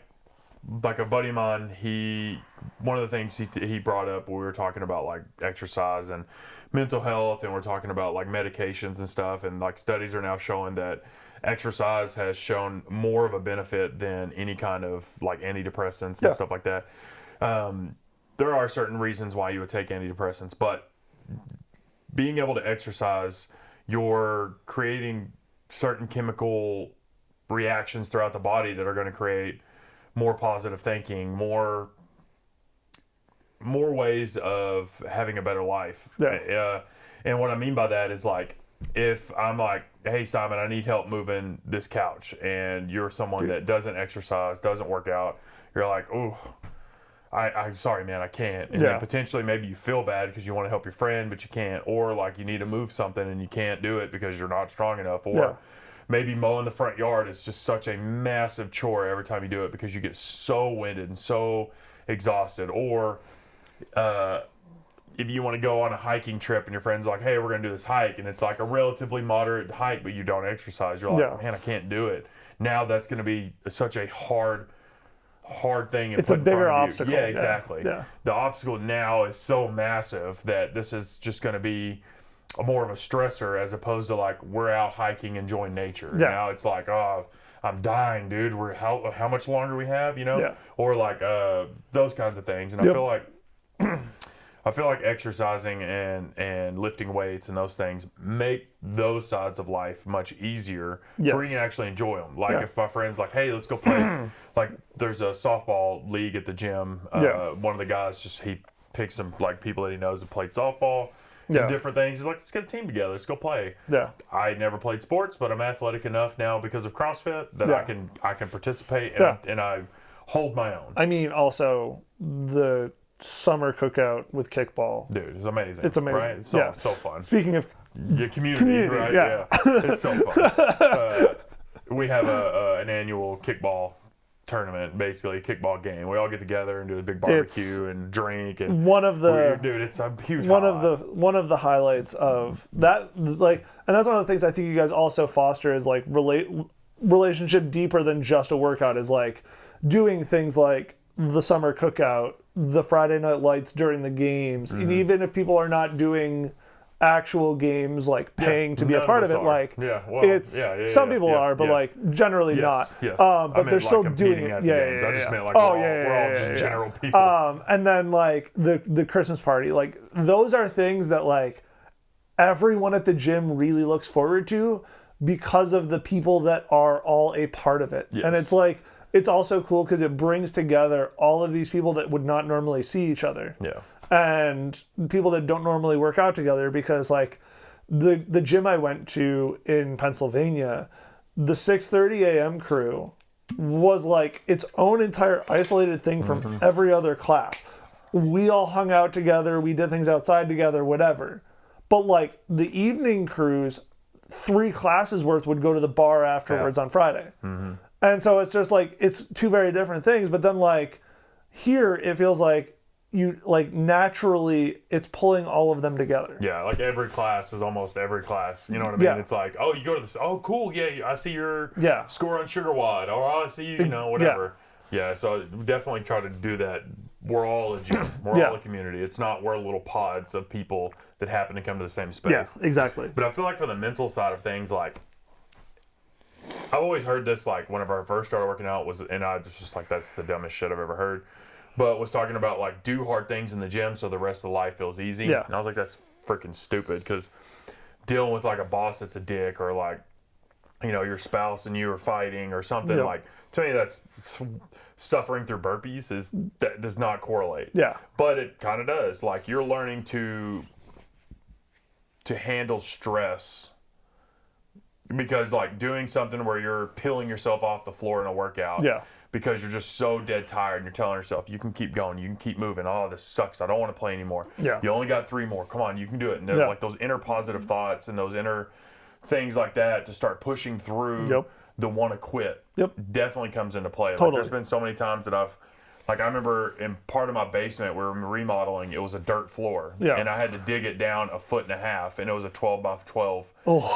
a buddy of mine, one of the things he brought up when we were talking about like exercise and mental health, and we're talking about like medications and stuff, and like studies are now showing that exercise has shown more of a benefit than any kind of like antidepressants and stuff like that. There are certain reasons why you would take antidepressants, but being able to exercise, you're creating certain chemical reactions throughout the body that are going to create more positive thinking, more ways of having a better life. And what I mean by that is like, if I'm like, hey Simon, I need help moving this couch, and you're someone that doesn't exercise, doesn't work out, you're like, oh, I'm sorry, man, I can't. And then potentially maybe you feel bad because you want to help your friend, but you can't. Or like you need to move something and you can't do it because you're not strong enough. Or maybe mowing the front yard is just such a massive chore every time you do it because you get so winded and so exhausted. Or if you want to go on a hiking trip and your friend's like, hey, we're going to do this hike, and it's like a relatively moderate hike, but you don't exercise. You're like, man, I can't do it. Now that's going to be such a hard thing. It's a bigger obstacle. Yeah, exactly. The obstacle now is so massive that this is just going to be more of a stressor as opposed to like we're out hiking, enjoying nature. Now it's like, oh, I'm dying, dude. How much longer we have, you know? Or like those kinds of things. And I feel like I feel like exercising and lifting weights and those things make those sides of life much easier to where you can actually enjoy them. Like if my friend's like, hey, let's go play. Like there's a softball league at the gym. One of the guys he picks some like people that he knows that played softball. Different things. He's like, let's get a team together. Let's go play. I never played sports, but I'm athletic enough now because of CrossFit that I can participate and I hold my own. I mean, also the summer cookout with kickball. Dude, it's amazing. It's amazing. Right? It's so fun. Speaking of community, right? Yeah. It's so fun. We have an annual kickball tournament, basically a kickball game. We all get together and do a big barbecue and drink and dude, it's a huge one of the highlights of that, like, and that's one of the things I think you guys also foster is like relationship deeper than just a workout, is like doing things like the summer cookout, the Friday night lights during the games, and even if people are not doing actual games, like paying to be a part of it, like some people are, but like generally not. But they're still doing it. I just meant like we're all just general people. And then like the Christmas party, like those are things that like everyone at the gym really looks forward to because of the people that are all a part of it. And it's like, it's also cool because it brings together all of these people that would not normally see each other. And people that don't normally work out together, because like the gym I went to in Pennsylvania, the 6:30 a.m. crew was like its own entire isolated thing from every other class. We all hung out together, we did things outside together, whatever. But like the evening crews, 3 classes worth would go to the bar afterwards on Friday. And so it's just like, it's 2 very different things. But then like here, it feels like you like naturally it's pulling all of them together. Like every class is almost every class. You know what I mean? It's like, oh, you go to this. Oh, cool. Yeah, I see your score on Sugar Watt. Or I see you, whatever. So we definitely try to do that. We're all a gym. We're all a community. It's not we're little pods of people that happen to come to the same space. Yeah, exactly. But I feel like for the mental side of things, like I've always heard this, like whenever I first started working out and I was just like, that's the dumbest shit I've ever heard. But was talking about like do hard things in the gym so the rest of life feels easy. And I was like, that's freaking stupid, because dealing with like a boss that's a dick, or like, your spouse and you are fighting or something, like to me that's suffering through burpees that does not correlate. But it kind of does. Like you're learning to handle stress, because like doing something where you're peeling yourself off the floor in a workout because you're just so dead tired and you're telling yourself you can keep going, you can keep moving. Oh, this sucks, I don't want to play anymore. You only got 3 more, come on, you can do it. And like those inner positive thoughts and those inner things like that to start pushing through the want to quit definitely comes into play. Like there's been so many times that I remember in part of my basement, we were remodeling, it was a dirt floor. And I had to dig it down 1.5 feet, and it was a 12 by 12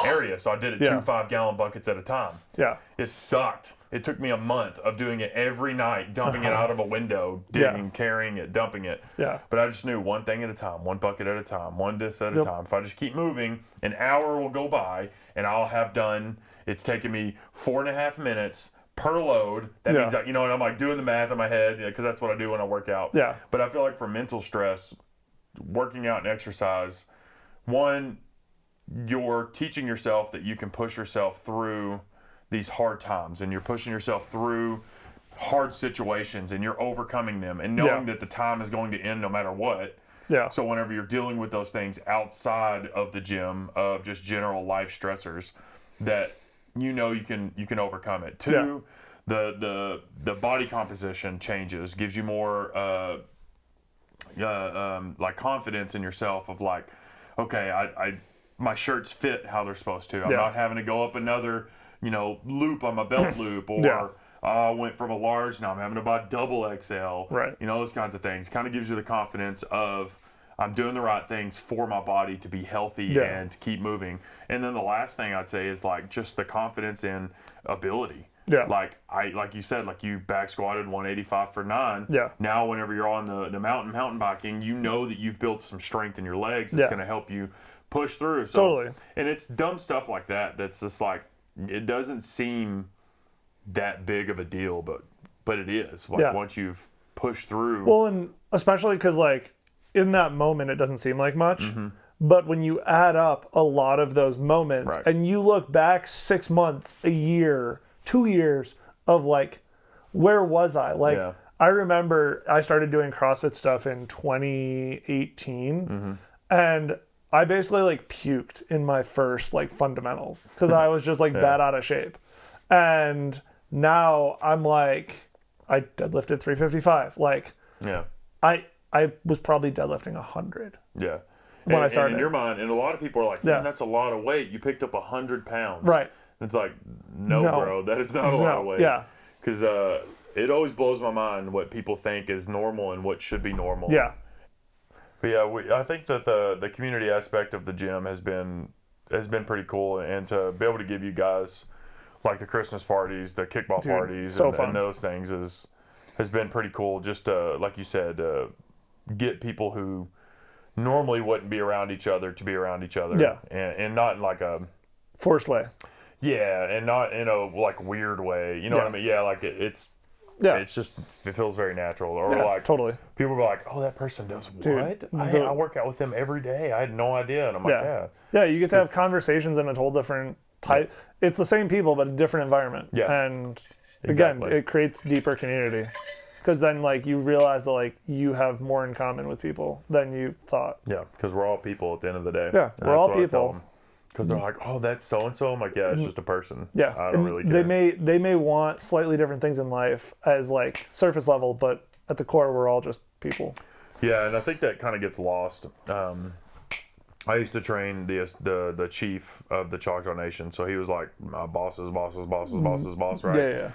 area. So I did it 2 5-gallon buckets at a time. It sucked. It took me a month of doing it every night, dumping it out of a window, digging, carrying it, dumping it. But I just knew one thing at a time, one bucket at a time, one disc at a time. If I just keep moving, an hour will go by, and I'll have done, it's taken me 4.5 minutes per load. That means, and I'm like doing the math in my head, because that's what I do when I work out. But I feel like for mental stress, working out and exercise, one, you're teaching yourself that you can push yourself through these hard times, and you're pushing yourself through hard situations, and you're overcoming them, and knowing that the time is going to end no matter what. So whenever you're dealing with those things outside of the gym, of just general life stressors, that you can overcome it. 2, the body composition changes, gives you more like confidence in yourself, of like, okay, I my shirts fit how they're supposed to. I'm not having to go up another loop on my belt loop, or I went from a large, now I'm having to buy double XL. Those kinds of things. Kind of gives you the confidence of I'm doing the right things for my body to be healthy and to keep moving. And then the last thing I'd say is like just the confidence in ability. Like you said, like you back squatted 185 for 9. Now whenever you're on the mountain biking, that you've built some strength in your legs that's going to help you push through. So, and it's dumb stuff like that that's just like, it doesn't seem that big of a deal, but it is. Like once you've pushed through. Well, and especially because like in that moment, it doesn't seem like much. But when you add up a lot of those moments and you look back 6 months, a year, 2 years of like, where was I? Like, I remember I started doing CrossFit stuff in 2018 and I basically like puked in my first like fundamentals because I was just like that out of shape. And now I'm like, I deadlifted 355. Like, I was probably deadlifting 100. Yeah. When I started. And in your mind, and a lot of people are like, man, that's a lot of weight. You picked up 100 pounds. Right. It's like, no, bro, that is not a lot of weight. Yeah. Because it always blows my mind what people think is normal and what should be normal. Yeah. But yeah, I think that the community aspect of the gym has been pretty cool, and to be able to give you guys like the Christmas parties, the kickball parties, and those things has been pretty cool. Just to, like you said, get people who normally wouldn't be around each other to be around each other. Yeah. And not in like a forced way. Yeah, and not in a like weird way. You know what I mean? Yeah, like it's just, it feels very natural. Or like totally. People are like, oh, that person does what? I work out with them every day. I had no idea. And I'm like, yeah, you get to have conversations in a whole different type. It's the same people, but a different environment. Yeah. And again, it creates deeper community. Because then, like, you realize that, like, you have more in common with people than you thought. Yeah, because we're all people at the end of the day. Yeah, we're all people. Because they're like, oh, that's so-and-so. I'm like, yeah, it's just a person. Yeah. I don't really care. They may want slightly different things in life as, like, surface level, but at the core, we're all just people. Yeah, and I think that kind of gets lost. I used to train the chief of the Choctaw Nation, so he was like my boss's boss, right? Yeah.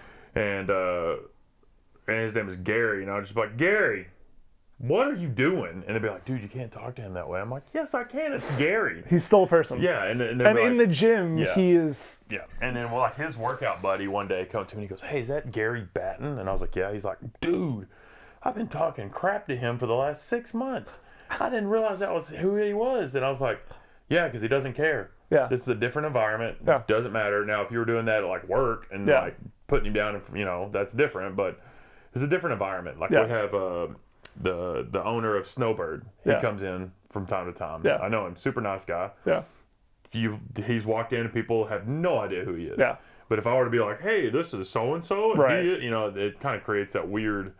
And his name is Gary, and I was just like, Gary, what are you doing? And they'd be like, dude, you can't talk to him that way. I'm like, yes, I can. It's Gary. He's still a person. Yeah. And in the gym, he is. Yeah. And then, well, like, his workout buddy one day come to me and he goes, hey, is that Gary Batten? And I was like, yeah. He's like, dude, I've been talking crap to him for the last 6 months. I didn't realize that was who he was. And I was like, yeah, because he doesn't care. Yeah. This is a different environment. Yeah. Doesn't matter. Now, if you were doing that at, like, work and, like, putting him down, that's different. But it's a different environment. Like, we have the owner of Snowbird. He comes in from time to time. Yeah. I know him. Super nice guy. Yeah. He's walked in and people have no idea who he is. Yeah. But if I were to be like, hey, this is so-and-so, right. It kind of creates that weird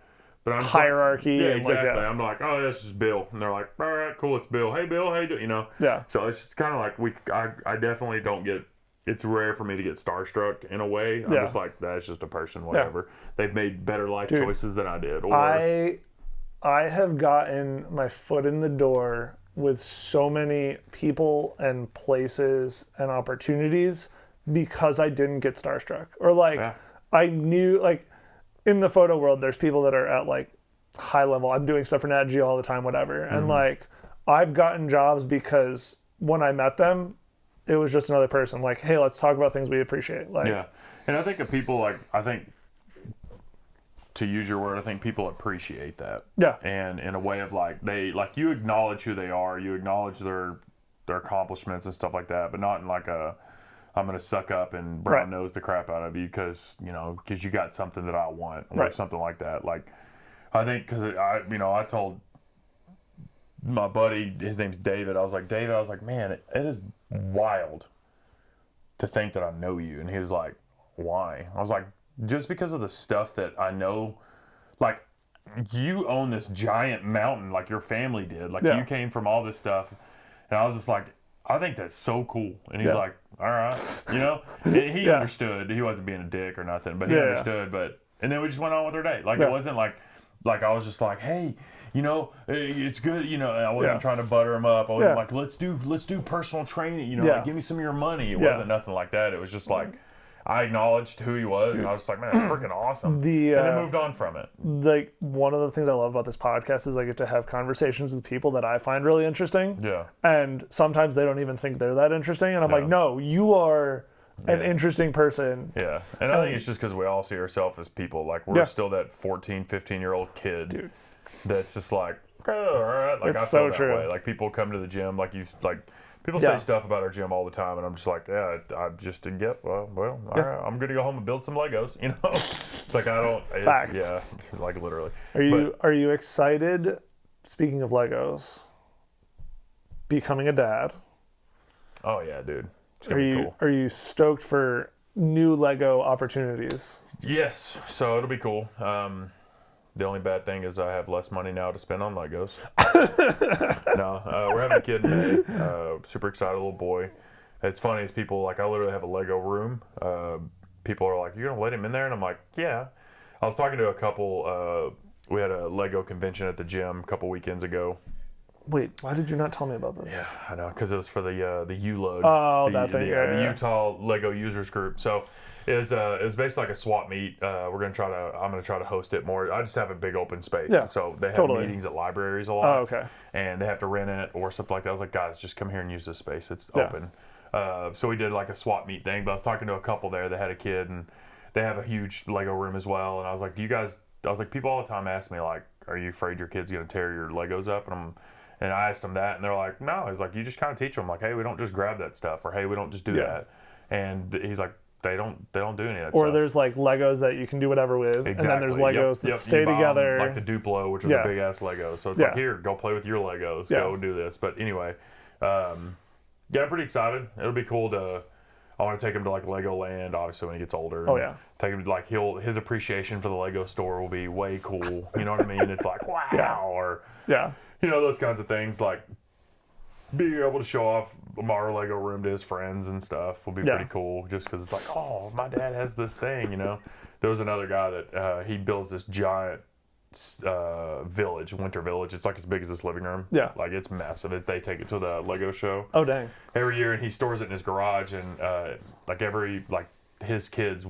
hierarchy. Yeah, exactly. Like I'm like, oh, this is Bill. And they're like, all right, cool, it's Bill. Hey, Bill, how you doing? Yeah. So it's just kind of like I definitely don't get, it's rare for me to get starstruck in a way. I'm just like, that's just a person, whatever. Yeah. They've made better life choices than I did. Or I have gotten my foot in the door with so many people and places and opportunities because I didn't get starstruck. Or I knew, like, in the photo world, there's people that are at like high level. I'm doing stuff for Nat Geo all the time, whatever. And like, I've gotten jobs because when I met them, it was just another person. Like, hey, let's talk about things we appreciate. Like, yeah. And I think that people to use your word, I think people appreciate that. Yeah. And in a way of like, you acknowledge who they are, you acknowledge their accomplishments and stuff like that, but not in like I'm going to suck up and brown nose the crap out of you because you got something that I want or something like that. Like, I think because I told my buddy, his name's David, I was like, man, it is wild to think that I know you. And he was like, why? I was like, just because of the stuff that I know, like, you own this giant mountain like your family did. Like, you came from all this stuff. And I was just like, I think that's so cool. And he's like, all right. He understood. He wasn't being a dick or nothing, but he understood. And then we just went on with our day. Like, it wasn't like I was just like, hey, it's good. I wasn't trying to butter him up. I wasn't like, let's do personal training. Like, give me some of your money. It wasn't nothing like that. It was just like, I acknowledged who he was, and I was just like, man, that's freaking awesome. And then moved on from it. Like, one of the things I love about this podcast is I get to have conversations with people that I find really interesting. Yeah. And sometimes they don't even think they're that interesting. And I'm like, no, you are an interesting person. Yeah. And I think it's just because we all see ourselves as people. Like, we're still that 14, 15-year-old kid that's just like, oh, all right. Like, I feel that way. Like, people come to the gym, people say stuff about our gym all the time, and I'm just like, yeah, I just didn't get, all right, I'm going to go home and build some Legos, It's like, I don't. Facts. Yeah, like, literally. Are you excited speaking of Legos, becoming a dad. Oh yeah, dude. It's gonna be cool. Are you stoked for new Lego opportunities? Yes. So it'll be cool. The only bad thing is I have less money now to spend on Legos. No, we're having a kid in May. Super excited, little boy. It's funny, is people, like, I literally have a Lego room. People are like, "You're going to let him in there?" And I'm like, yeah. I was talking to a couple, we had a Lego convention at the gym a couple weekends ago. Wait, why did you not tell me about this? Yeah, I know, because it was for the ULUG. Oh, that thing. The Utah Lego Users Group. So it was basically like a swap meet. I'm gonna try to host it more. I just have a big open space. Yeah, so they have meetings at libraries a lot. Oh, okay. And they have to rent it or something like that. I was like, guys, just come here and use this space. It's open. So we did like a swap meet thing. But I was talking to a couple there that had a kid, and they have a huge Lego room as well. And I was like, people all the time ask me, like, are you afraid your kid's gonna tear your Legos up? And I asked them that, and they're like, no. He's like, you just kind of teach them, like, hey, we don't just grab that stuff, or hey, we don't just do that. And he's like, they don't do any of that or stuff. there's like Legos that you can do whatever with, and then there's Legos that stay together. Like the Duplo, which are the big ass Legos. So it's like, here, go play with your Legos, go do this. But anyway, I'm pretty excited. It'll be cool I want to take him to like Legoland, obviously, when he gets older. Oh yeah. Take him to like his appreciation for the Lego store will be way cool. You know what I mean? It's like, wow, or you know, those kinds of things, like being able to show off our Lego room to his friends and stuff will be pretty cool, just because it's like, oh, my dad has this thing, you know. There was another guy that he builds this giant winter village. It's like as big as this living room. Yeah. Like, it's massive. They take it to the Lego show. Oh, dang. Every year, and he stores it in his garage, and his kids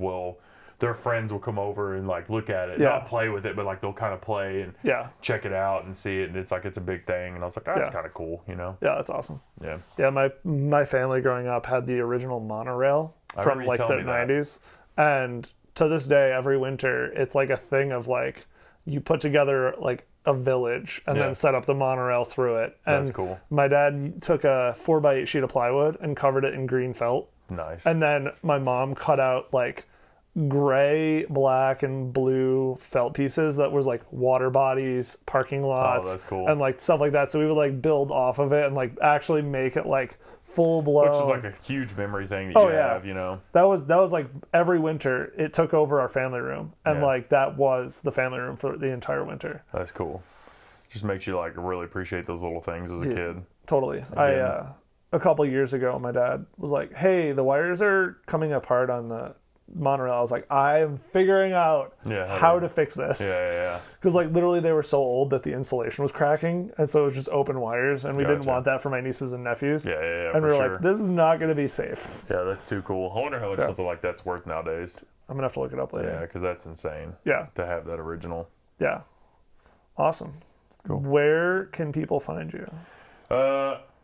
their friends will come over and like look at it, not play with it, but like they'll kind of play and check it out and see it, and it's a big thing. And I was like, that's kind of cool, you know? Yeah, that's awesome. Yeah, my family growing up had the original monorail from like the 90s, and to this day, every winter, it's like a thing of like, you put together like a village and then set up the monorail through it. And that's cool. My dad took a 4x8 sheet of plywood and covered it in green felt. Nice. And then my mom cut out like gray, black, and blue felt pieces that was like water bodies, parking lots, that's cool, and like stuff like that. So we would like build off of it and like actually make it like full blown. Which is like a huge memory thing that you have, you know. That was like every winter it took over our family room, and like that was the family room for the entire winter. That's cool. Just makes you like really appreciate those little things as a kid. Totally. A couple years ago, my dad was like, "Hey, the wires are coming apart on the monorail." I was like, I'm figuring out how to fix this. Because like literally they were so old that the insulation was cracking, and so it was just open wires, and we didn't want that for my nieces and nephews. And we were like, this is not going to be safe. Yeah, that's too cool. I wonder how much something like that's worth nowadays. I'm gonna have to look it up later. Yeah, because that's insane. Yeah, to have that original. Yeah, awesome. Cool. Where can people find you?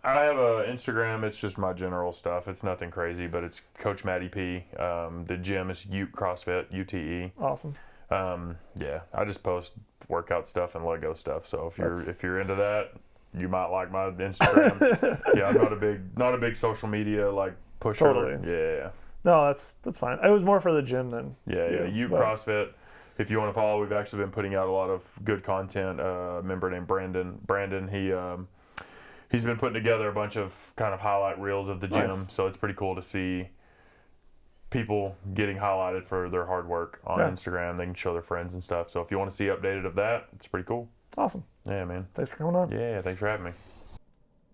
I have an Instagram. It's just my general stuff. It's nothing crazy, but it's Coach Matty P. The gym is Ute Crossfit, UTE. Awesome. Yeah, I just post workout stuff and Lego stuff. So if you're into that, you might like my Instagram. Yeah, I'm not a big social media like pusher. Totally. Yeah. No, that's fine. It was more for the gym than. Yeah. Ute Crossfit. If you want to follow, we've actually been putting out a lot of good content. A member named Brandon, he's been putting together a bunch of kind of highlight reels of the gym. Nice. So it's pretty cool to see people getting highlighted for their hard work on Instagram. They can show their friends and stuff. So if you want to see updated of that, it's pretty cool. Awesome. Yeah, man. Thanks for coming on. Yeah, thanks for having me.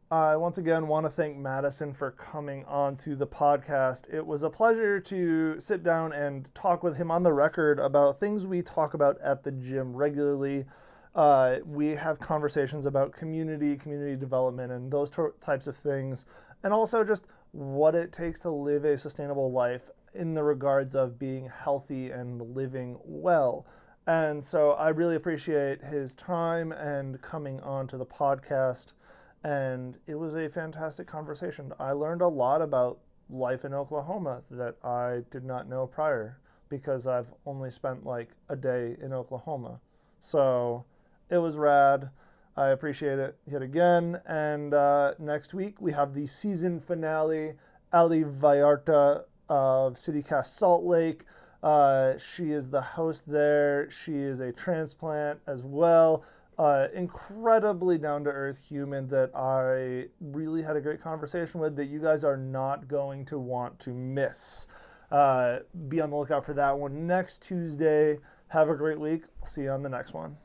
I once again want to thank Madison for coming on to the podcast. It was a pleasure to sit down and talk with him on the record about things we talk about at the gym regularly. We have conversations about community development, and those types of things, and also just what it takes to live a sustainable life in the regards of being healthy and living well. And so I really appreciate his time and coming on to the podcast, and it was a fantastic conversation. I learned a lot about life in Oklahoma that I did not know prior, because I've only spent like a day in Oklahoma. So it was rad. I appreciate it yet again. And next week we have the season finale, Ali Vallarta of CityCast Salt Lake. She is the host there. She is a transplant as well. incredibly down-to-earth human that I really had a great conversation with that you guys are not going to want to miss. Be on the lookout for that one next Tuesday. Have a great week. I'll see you on the next one.